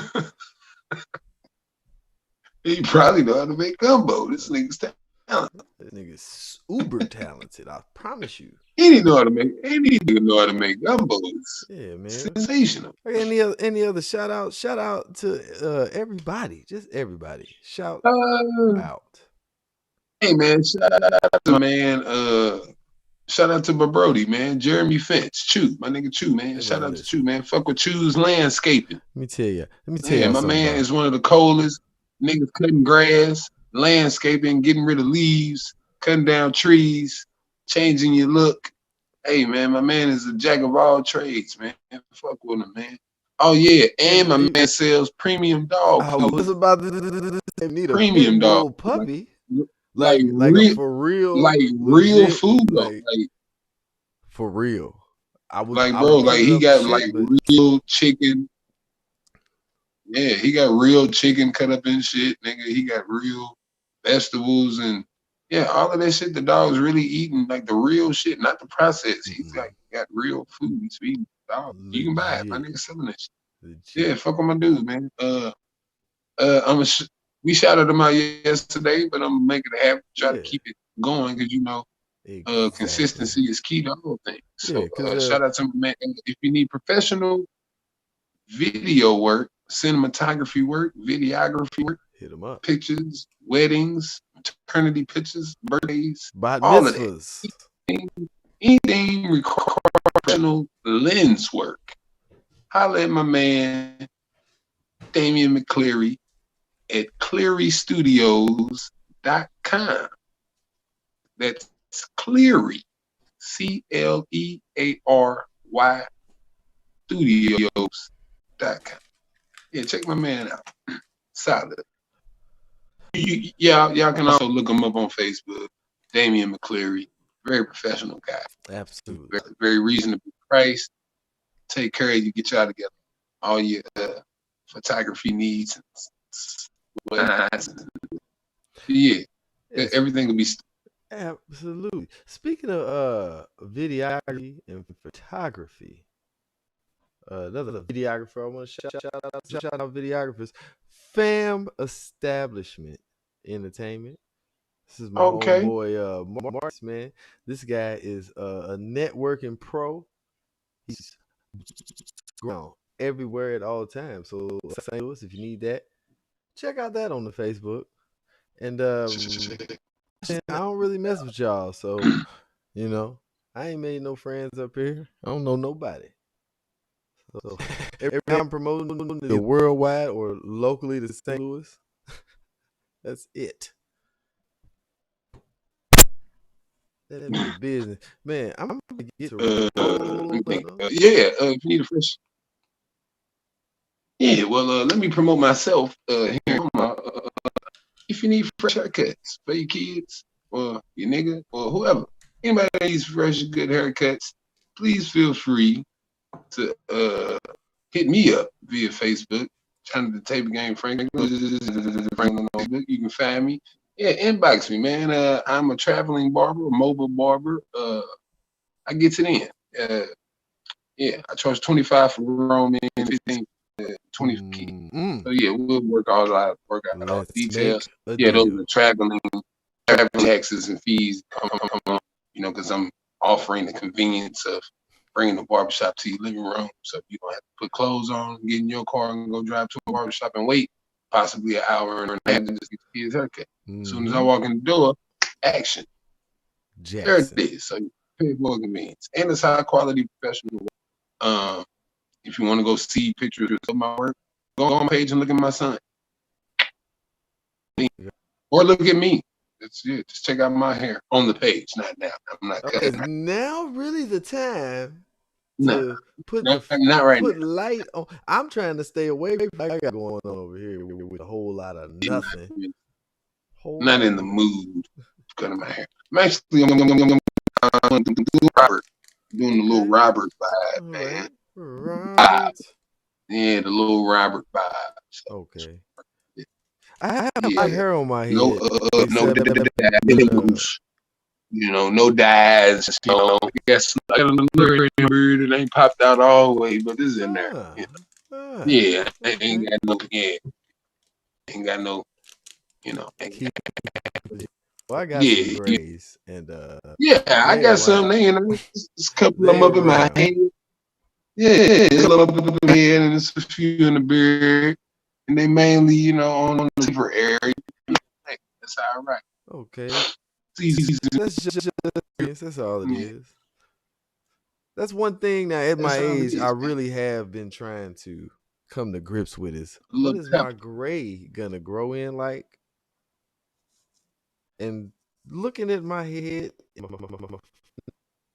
He probably know how to make gumbo. This nigga's talented. This nigga's uber talented. I promise you. He didn't know how to make. Any nigga know how to make gumbos. Yeah, man. Sensational. Any other shout out? Shout out to everybody. Just everybody. Shout out. Hey man, shout out to man. Shout out to my Brody, man. Jeremy Finch, Chew, my nigga Chew, man. Shout out to Chew, man. Fuck with Chew's landscaping. Let me tell you. My man is one of the coldest niggas cutting grass, landscaping, getting rid of leaves, cutting down trees, changing your look. Hey man, my man is a jack of all trades, man. Fuck with him, man. Oh yeah, and my man sells premium dog. I was about to need a premium dog puppy. Like real, for real, like real food, like for real. He got like real chicken. Yeah, he got real chicken cut up and shit, nigga. He got real vegetables and yeah, all of that shit. The dog's really eating like the real shit, not the process. He's got real food. He's feeding the dog. You can buy it. My nigga selling that shit. Yeah, fuck with my dude, man. We shouted him out yesterday, but I'm gonna make it happen. Try to keep it going because you know, consistency is key to all things. So shout out to my man. If you need professional video work, cinematography work, videography work, hit him up. Pictures, weddings, maternity pictures, birthdays, all of that. Anything requiring professional lens work. Holla at my man Damian McCleary at ClearyStudios.com. That's Cleary, CLEARY Studios.com. Yeah, check my man out. Solid. Y'all can also look him up on Facebook. Damian McCleary, very professional guy. Absolutely. Very, very reasonable price. Take care of you, get y'all together. All your photography needs. Yeah, everything will be. Absolutely. Speaking of videography and photography, another videographer I want to shout out videographers. Fam Establishment Entertainment. This is my homeboy Marks, man. This guy is a networking pro. He's ground everywhere at all times. So St. Louis, if you need that, check out that on the Facebook. And I don't really mess with y'all, so you know, I ain't made no friends up here. I don't know nobody. So every time I'm promoting the worldwide or locally to St. Louis, that's it. That'd be a business, man. I'm gonna get to if you need a fresh. Yeah, well, let me promote myself here. If you need fresh haircuts for your kids or your nigga or whoever, anybody that needs fresh, good haircuts, please feel free to hit me up via Facebook. Channel the Table Game Frank. You can find me. Yeah, inbox me, man. I'm a traveling barber, a mobile barber. I get it in. Yeah, I charge $25 for grown men, $15 20 for kids. So yeah, we'll work out all the details. Yeah, those are traveling taxes and fees. You know, because I'm offering the convenience of bringing the barbershop to your living room, so you don't have to put clothes on, get in your car, and go drive to a barbershop and wait possibly an hour and a half to just get the kid's haircut. As soon as I walk in the door, action. Jackson. There it is. So you pay for convenience, and it's high quality professional work. If you want to go see pictures of my work, go on my page and look at my son. me. Or look at me. That's it. Just check out my hair on the page. Not now. I'm not Is now really the time to put not right put now. light on? I'm trying to stay away from what I got going on over here with a whole lot of nothing. Not in the mood to cut my hair. I'm actually doing Robert. Doing the little Robert vibe, man. Robert. Yeah, the little Robert vibe. So. Okay. I have my hair on my head. No no dyes. You know, I guess I got a little beard. It ain't popped out all the way, but it's in there. You know? Yeah, okay. Ain't got no. You know. Well, I got some grays and I got some. You know, just a couple of them up in my head. Yeah, a little up in my head, and there's a few in the beard. And they mainly, you know, on the liver area. That's all right. Okay. That's all it is. That's one thing now at my age I really have been trying to come to grips with is what is my gray gonna grow in like? And looking at my head,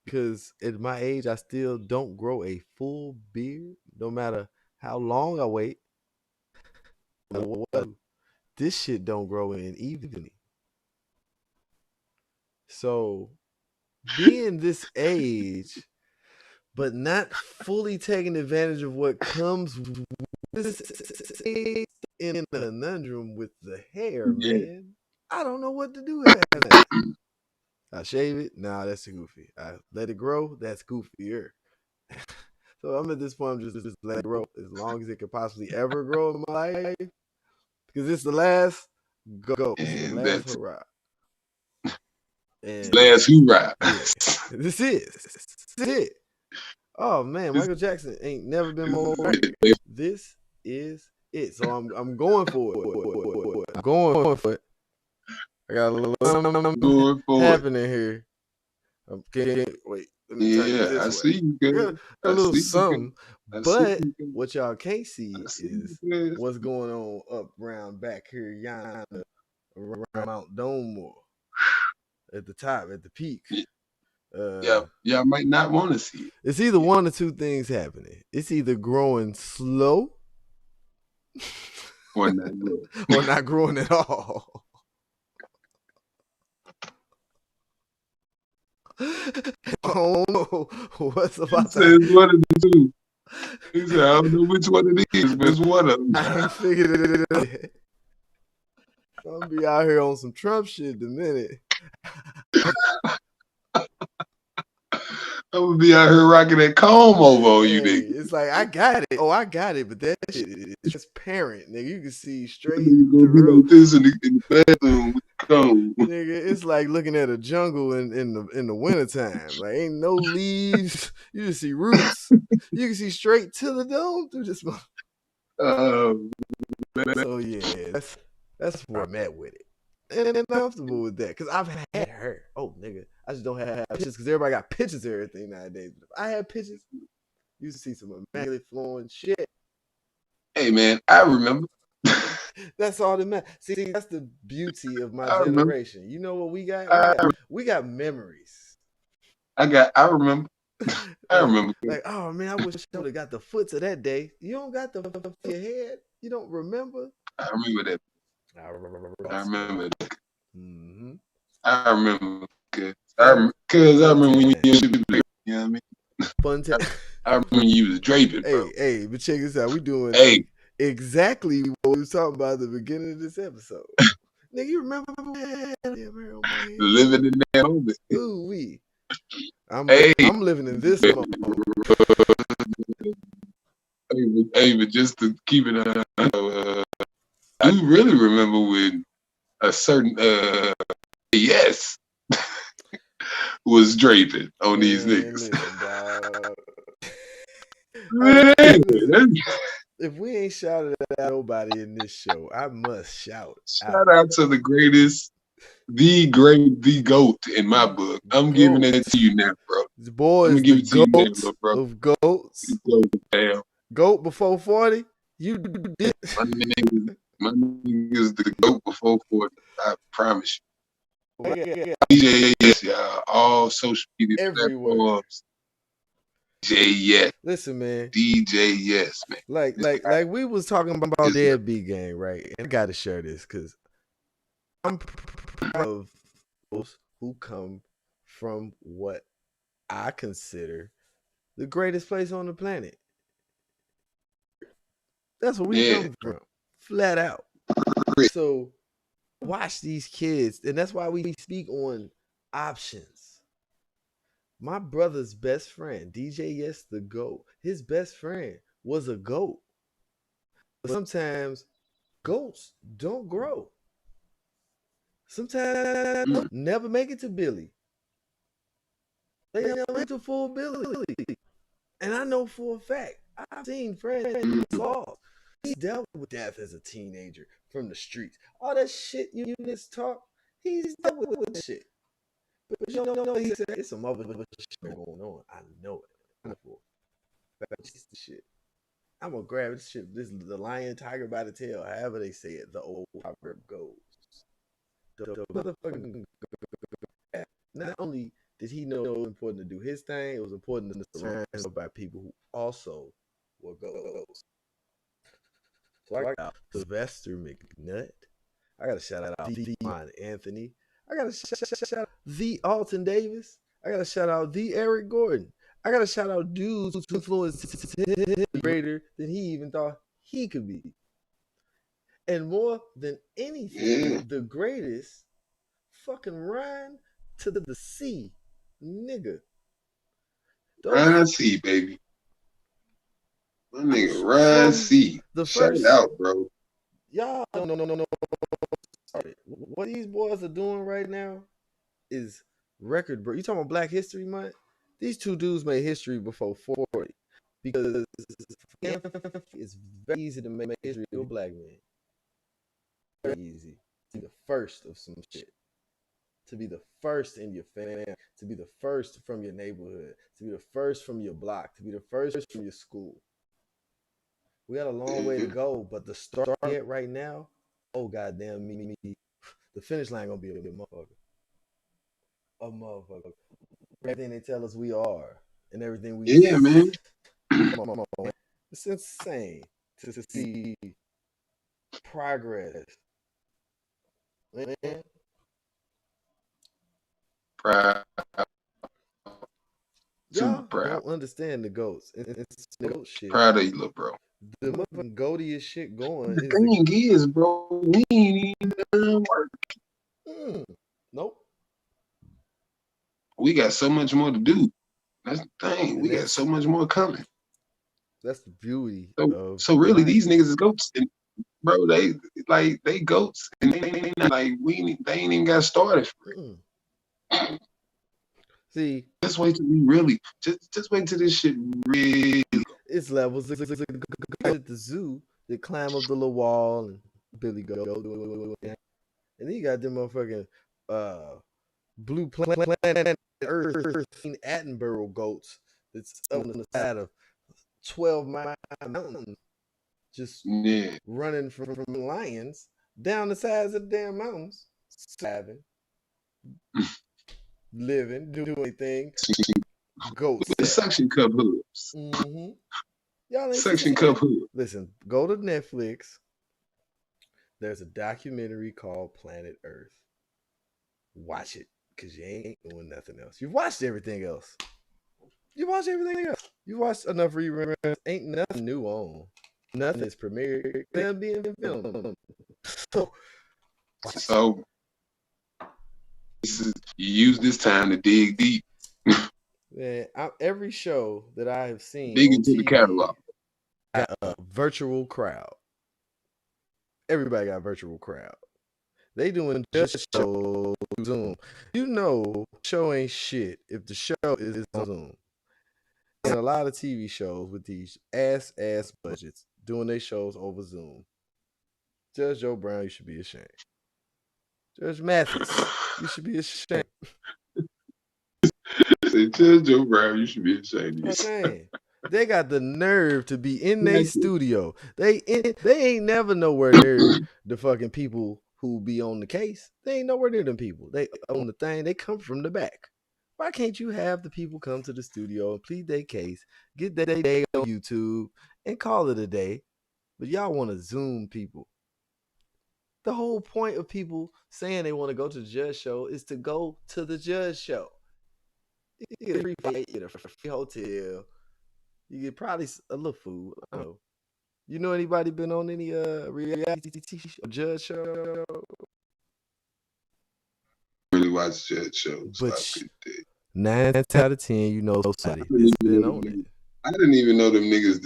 because at my age I still don't grow a full beard, no matter how long I wait. This shit don't grow in evenly. So being this age, but not fully taking advantage of what comes with this age in a conundrum with the hair, man. I don't know what to do after that. I shave it. Nah, that's too goofy. I let it grow. That's goofier. So I'm at this point. I'm just let it grow as long as it could possibly ever grow in my life. Because it's the last go. It's the last hurrah. And last hoorah. Yeah, this is it. Oh man, Michael Jackson ain't never been more right. This is it. So I'm going for it. I'm going for it. I got a little something happening here. I'm getting wait. Let me turn it this I way. see you good. A little something. But what y'all can't see is what's going on up around back here, yonder, around Mount Domemore, at the top, at the peak. Y'all might not want to see it. It's either one or two things happening. It's either growing slow or not growing. Or not growing at all. I don't know what's about to happen. It's one of the two. He said, I don't know which one it is, but it's one of them. I ain't figured it out. I'm gonna be out here on some Trump shit in a minute. I'm gonna be out here rocking that comb over on you, nigga. It's like I got it. Oh, I got it, but that shit is transparent, nigga. You can see straight you gonna be like this in the bathroom with the comb. Nigga, it's like looking at a jungle in the wintertime. Like ain't no leaves. You just see roots. You can see straight to the dome through this. So yeah, that's where I'm at with it. And I'm comfortable with that because I've had her. Oh, nigga. I just don't have pictures because everybody got pictures of everything nowadays. But if I had pictures, you used to see some immaculate flowing shit. Hey, man, I remember. That's all that matters. See, that's the beauty of my generation. You know what we got? We got memories. I remember. I remember. Like, oh, man, I wish I would have got the foots of that day. You don't got the foot of your head? You don't remember? I remember that. I remember that. Mm-hmm. I remember because I remember when you used to be, you know what I mean? Fun time. I remember when you was draping, bro. Hey, but check this out. We doing exactly what we was talking about at the beginning of this episode. Nigga, you remember living in that moment? Ooh wee. I'm living in this moment. Hey, but just to keep it I really remember when a certain yes was draping on these niggas. Man, if we ain't shouted at nobody in this show, I must shout. Shout out to the greatest, the GOAT in my book. I'm giving it to you now, bro. The boy is the GOAT of GOATs. Damn. GOAT before 40? You did. My nigga is the GOAT before 40. I promise Yeah. you. DJ Yes, y'all. All social media Everywhere. platforms. DJ Yes. Listen, man. DJ Yes, man. Like we was talking about Deadbeat Gang, right? And I got to share this because I'm proud of those who come from what I consider the greatest place on the planet. That's where we come from, flat out. So watch these kids, and that's why we speak on options. My brother's best friend, DJ Yes the GOAT, his best friend was a GOAT. But sometimes goats don't grow. Sometimes never make it to Billy. They never make it to full Billy. And I know for a fact, I've seen friends lost. He dealt with death as a teenager from the streets. All that shit you niggas talk, he's dealt with shit. But you know, he said it's some other shit going on. I know it. I know for a fact. It's the shit. I'm gonna grab this shit. This the lion, tiger by the tail, however they say it. The old proverb goes. The motherfucking not only did he know it was important to do his thing, it was important to learn by people who also were goats. So I got Sylvester McNutt. I got to shout out Devon Anthony. I got to shout out the Alton Davis. I got to shout out the Eric Gordon. I got to shout out dudes who influenced greater than he even thought he could be. And more than anything, the greatest fucking Ryan to the sea, nigga. Ryan C, baby. My nigga Ryan C. Shout it out, bro. Y'all no. What these boys are doing right now is record, bro. You talking about Black History Month? These two dudes made history before 40 because it's very easy to make history of a black man. Very easy to be the first of some shit, to be the first in your family, to be the first from your neighborhood, to be the first from your block, to be the first from your school. We got a long way to go, but the start yet right now, oh goddamn me, the finish line gonna be a motherfucker. A motherfucker. Everything they tell us we are, and everything we man. It's insane to see progress. Man. Proud. Y'all don't understand the goats. It's the goat shit. Proud of you, little bro. The motherfucking goatiest shit going. The thing is, bro, we ain't even done work. Nope. We got so much more to do. That's the thing. We got so much more coming. That's the beauty. So really, these niggas is goats, and bro. They goats, and they not like they ain't even got started for it. See, just wait till we really. Just wait till this shit really. It's levels. At the zoo, they climb up the little wall and Billy go, and then you got them motherfucking blue planet Earth Attenborough goats that's up on the side of 12-mile mountains, just running from lions down the sides of the damn mountains, stabbing, living, doing anything. Goats. The suction cup hooves. Y'all suction cup hooves. Listen, go to Netflix. There's a documentary called Planet Earth. Watch it, because you ain't doing nothing else. You've watched everything else. You watched everything else. You watched enough reruns. Ain't nothing new on. Nothing is premiered. They'll be in film. So you use this time to dig deep. Man, every show that I have seen, dig into the catalog. Got a virtual crowd. Everybody got a virtual crowd. They doing just show Zoom. You know, show ain't shit if the show is on Zoom. And a lot of TV shows with these ass budgets doing their shows over Zoom. Judge Joe Brown, you should be ashamed. Judge Mathis, you should be ashamed. Judge Joe Brown, you should be ashamed. I'm saying, They got the nerve to be in their studio. They ain't never nowhere near the fucking people who be on the case. They ain't nowhere near them people. They on the thing. They come from the back. Why can't you have the people come to the studio and plead their case, get that day on YouTube, and call it a day? But y'all want to Zoom people. The whole point of people saying they want to go to the judge show is to go to the judge show. You get a free flight, you get a free hotel, you get probably a little food. I don't know. You know anybody been on any reality judge show? Really watch judge shows. But 9 out of 10, you know somebody that's been on it. I didn't even know them niggas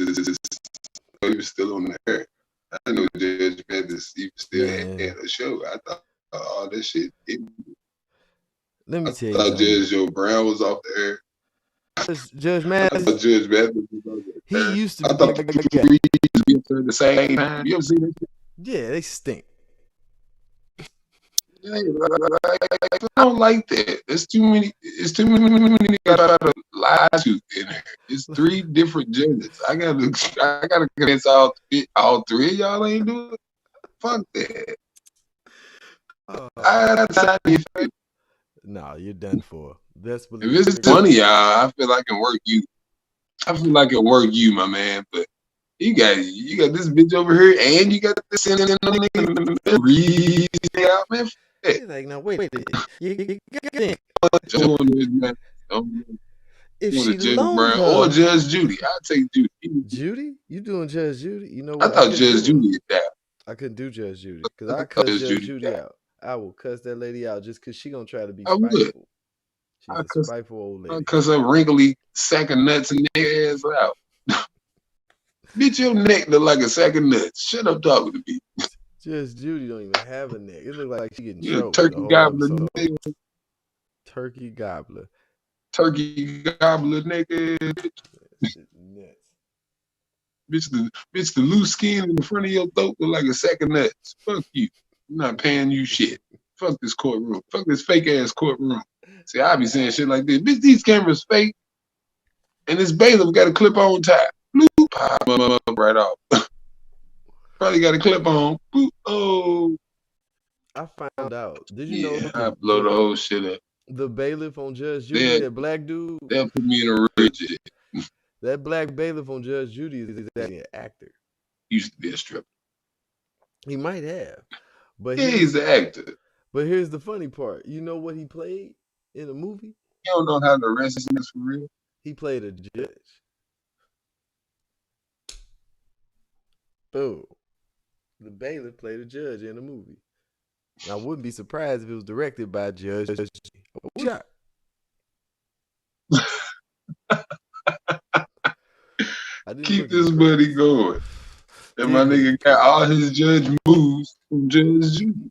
he was still on the air. I didn't know Judge Mathis even still had a show. I thought all that shit. Let me tell you. I thought Judge Joe Brown was off the air. Judge Mathis. Judge Mathis was off the air. He used to be like the same time. You ever seen that shit? Yeah, they stink. I don't like that. It's too many niggas to lie to in there. It's 3 different genders. I gotta convince all 3 of y'all ain't doing it. Fuck that. No, you're done for. If it's money, y'all, I feel like I can work you. I feel like I can work you, my man. But you got this bitch over here, and you got this out, man. He's like, no, wait. You if she loaned her, or Judge Judy, I'll take Judy. Judy, you doing Judge Judy? You know what? I thought Judge Judy is that. I couldn't do Judge Judy because I cuss Judge Judy out. I will cuss that lady out just because she gonna try to be spiteful. She's a spiteful old lady. I'll cuss her wrinkly sack of nuts and their ass out. Bitch, your neck look like a sack of nuts. Shut up talking to me. Judge Judy don't even have a neck. It look like she getting choked. Turkey gobbler. Turkey gobbler. Turkey gobbler, nigga. Bitch, the loose skin in the front of your throat look like a sack of nuts. Fuck you. I'm not paying you shit. Fuck this courtroom. Fuck this fake ass courtroom. See, I be saying shit like this. Bitch, these cameras fake. And this bailiff got a clip on tie. Bloop, pop up right off. Probably got a clip on. Boop, oh. I found out. Did you know? I blow the whole shit up. The bailiff on Judge Judy, that black dude. They'll put me in a rigid. That black bailiff on Judge Judy is actually an actor. He used to be a stripper. He might have. But yeah, he's an actor. But here's the funny part. You know what he played in a movie? You don't know how the rest is for real? He played a judge. Boom. The bailiff played a judge in a movie. I wouldn't be surprised if it was directed by Judge. Keep this buddy going. And my nigga got all his judge moves from Judge Judy.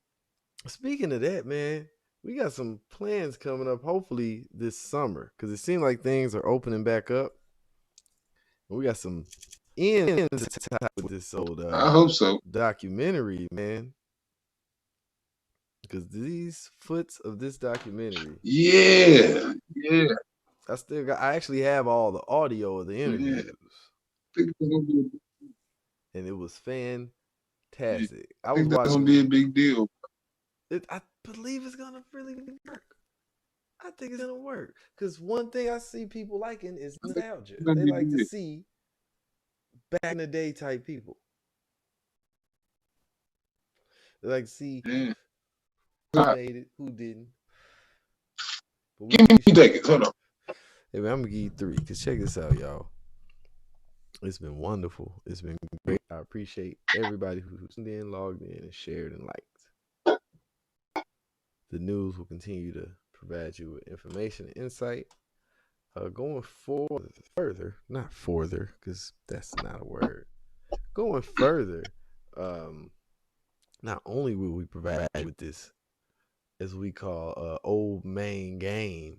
Speaking of that, man, we got some plans coming up hopefully this summer because it seems like things are opening back up. And we got some ends with this old I hope so. documentary, man. Because these foots of this documentary. Yeah. I actually have all the audio of the interviews. Yeah. And it was fantastic. I was watching. That's gonna be a big deal. I believe it's gonna really work. I think it's gonna work. Because one thing I see people liking is nostalgia. They like to see back in the day type people. They like to see who made it, who didn't. Give me 2 seconds. Hold on. Hey, man, I'm gonna give you 3. Cause check this out, y'all. It's been wonderful. It's been great. I appreciate everybody who's in, logged in, and shared and liked. The news will continue to provide you with information and insight. Going further, not further, because that's not a word. Going further, not only will we provide you with this, as we call old main game,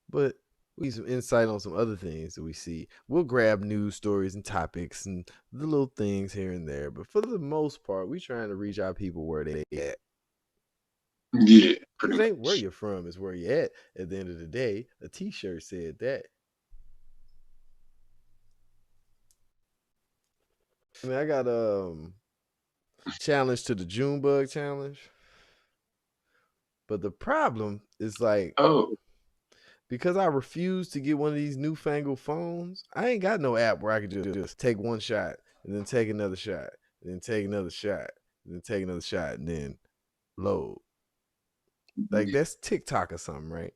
but we need some insight on some other things that we see. We'll grab news stories and topics and the little things here and there, but for the most part, we're trying to reach our people where they at. Yeah, it ain't where you're from, it's where you're at. At the end of the day, a t-shirt said that. I mean, I got challenge to the Junebug challenge, but the problem is like Oh, because I refuse to get one of these newfangled phones, I ain't got no app where I can just take one shot and then take another shot, and then take another shot, and then take another shot, and then load. Like yeah. that's TikTok or something, right?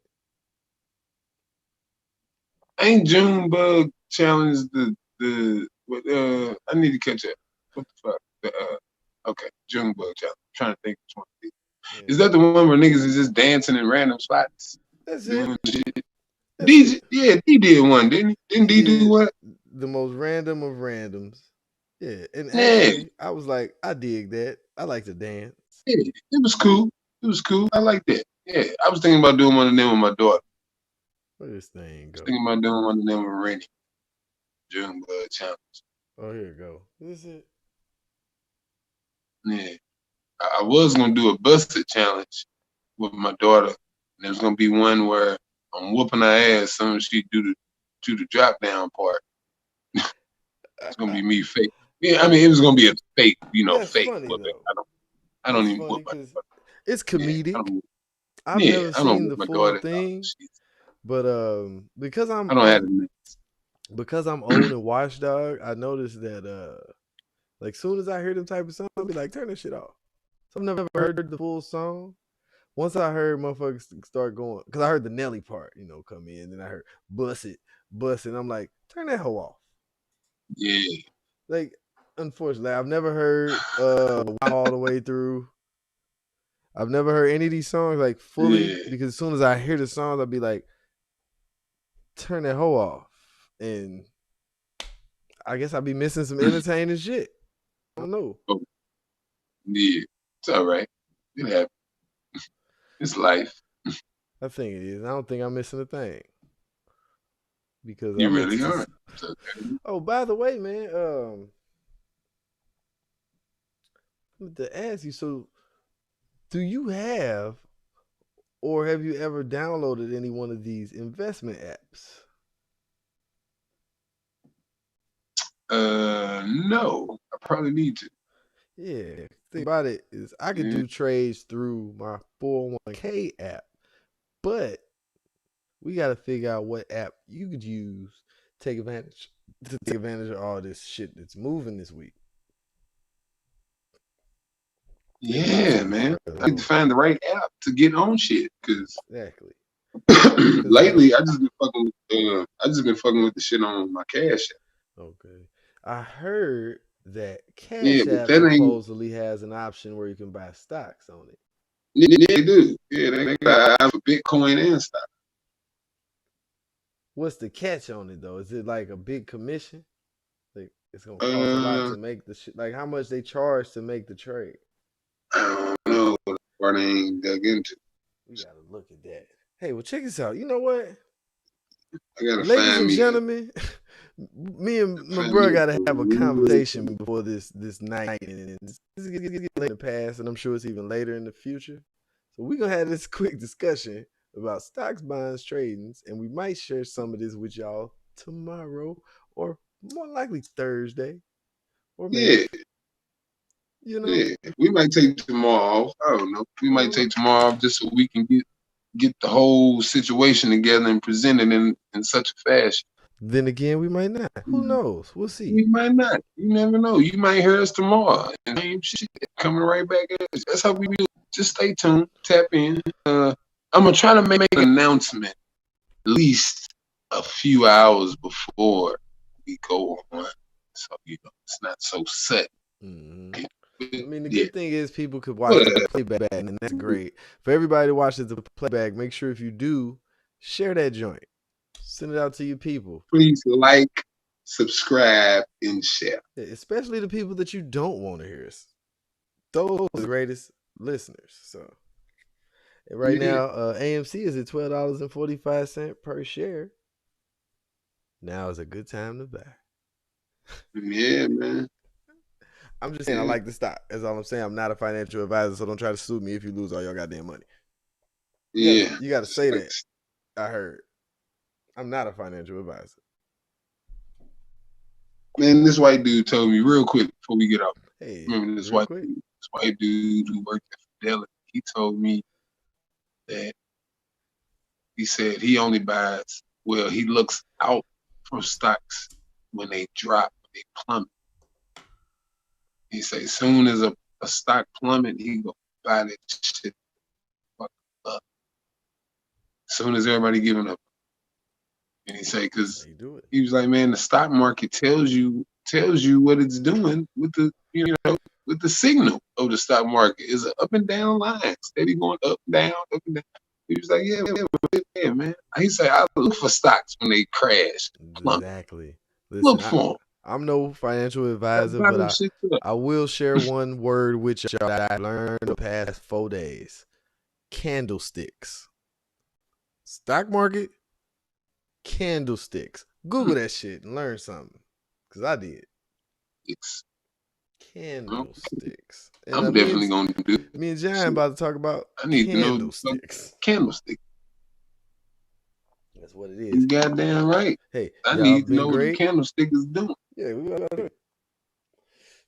Ain't Junebug challenge the what? I need to catch up. What the fuck? Okay, Junebug challenge. I'm trying to think which one it is. Is Yeah. that the one where niggas is just dancing in random spots, That's it. doing shit? That's it. DJ, yeah, D did one, didn't he? Didn't He D do did what? the most random of randoms. Yeah, and Yeah, actually, I was like, I dig that. I like to dance. yeah, it was cool. It was cool. I like that. Yeah, I was thinking about doing one of them with my daughter. Where this thing I was go? thinking about doing one of them with Rennie. Junebug challenge. Oh, here it go. Is it? Yeah, I was gonna do a busted challenge with my daughter. And there's gonna be one where I'm whooping her ass. Soon as she do the drop down part, it's gonna be me fake. Yeah, I mean it was gonna be a fake, That's fake funny whooping. though. I don't That's even funny whoop my because daughter. it's Yeah, comedic. yeah, I don't Seen whoop the my full daughter at all. thing, but because I don't have the because I'm old and watchdog, I noticed that like soon as I hear them type of songs, I'll be like, turn this shit off. So I've never heard the full song. Once I heard motherfuckers start going, because I heard the Nelly part, come in, then I heard bust it. And I'm like, turn that hoe off. yeah. Like, unfortunately, I've never heard all the way through. I've never heard any of these songs like fully Yeah. because as soon as I hear the songs, I'll be like, turn that hoe off. And I guess I'll be missing some entertaining shit. I don't know. Oh, yeah. It's all right. It happens. It's life. I think it is. I don't think I'm missing a thing because I You meant really are. to. So, Oh, by the way, man, I meant to ask you. So, do you have or have you ever downloaded any one of these investment apps? no. I probably need to. Yeah. Think about it is I could Yeah. do trades through my 401k app, but we got to figure out what app you could use to take advantage of all this shit that's moving this week. If not Yeah, something man. further I need to along. find the right app to get on shit. Cause Exactly. Because lately I just been fucking with the shit on my cash app. okay, I heard that Yeah, Cash but App that ain't supposedly has an option where you can buy stocks on it. yeah, they do. Yeah, they got for Bitcoin and stuff. What's the catch on it though? Is it like a big commission? Like it's gonna cost a lot Uh to make the shit. Like how much they charge to make the trade? I don't know what part I ain't dug into. We gotta look at that. Hey, well check this out. You know what, I gotta ladies find and me gentlemen, me and my find me brother gotta a have a really conversation before this night, and this is getting late in the past, and I'm sure it's even later in the future. So we're gonna have this quick discussion about stocks, bonds, tradings, and we might share some of this with y'all tomorrow, or more likely Thursday, or maybe yeah, you know. yeah. We might take tomorrow off. I don't know. We might take tomorrow off just so we can get the whole situation together and present it in such a fashion. Then again, we might not. Who knows? We'll see. We might not. You never know. You might hear us tomorrow. And same shit coming right back at us. That's how we do. Just stay tuned. Tap in. I'm gonna try to make an announcement at least a few hours before we go on. So it's not so set. Mm-hmm. I mean, the Yeah. good thing is people could watch the playback, and that's great. For everybody that watches the playback, make sure if you do, share that joint. Send it out to your people. Please like, subscribe, and share. Especially the people that you don't want to hear us. Those are the greatest listeners. So right now, AMC is at $12.45 per share. Now is a good time to buy. Yeah, man. I'm just saying I like the stock. That's all I'm saying. I'm not a financial advisor, so don't try to sue me if you lose all your goddamn money. Yeah. You gotta say that. I heard. I'm not a financial advisor. Man, this white dude told me real quick before we get off. Hey, Remember this real quick. white dude who worked at Fidelity? He told me that he said he only buys. Well, he looks out for stocks when they drop, they plummet. He say soon as a stock plummet, he go buy that shit fuck up. Soon as everybody giving up. And he say, because he was like, man, the stock market tells you what it's doing with the, with the signal of the stock market. Is an up and down line, steady going up and down, up and down. He was like, yeah, man. He said, I look for stocks when they crash. Exactly. Listen, look for them. I'm no financial advisor, but I will share one word with y'all that I learned the past 4 days. Candlesticks. Stock market, candlesticks. Google that shit and learn something. Because I did. Candlesticks. And I'm definitely going to do it. Me and John about to talk about I need candlesticks. To know candlestick. That's what it is. You goddamn right. Hey, I need to know what the candlestick is doing. Yeah, we got to do it.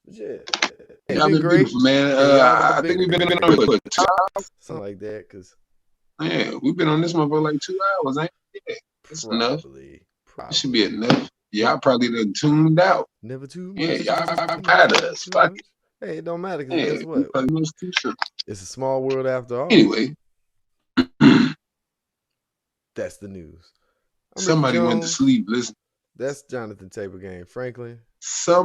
Yeah. Y'all been beautiful, man. I think we've been on it for 2 hours. Something like that, because... Yeah, we've been on this motherfucker like 2 hours, ain't it? Yeah, it's enough. It should be enough. Y'all probably done tuned out. Never too much. Yeah, y'all tired of us. Fuck it. Hey, it don't matter, because guess what? It's a small world after all. Anyway. That's the news. Somebody went to sleep. Listen. That's Jonathan Taper Gang Franklin.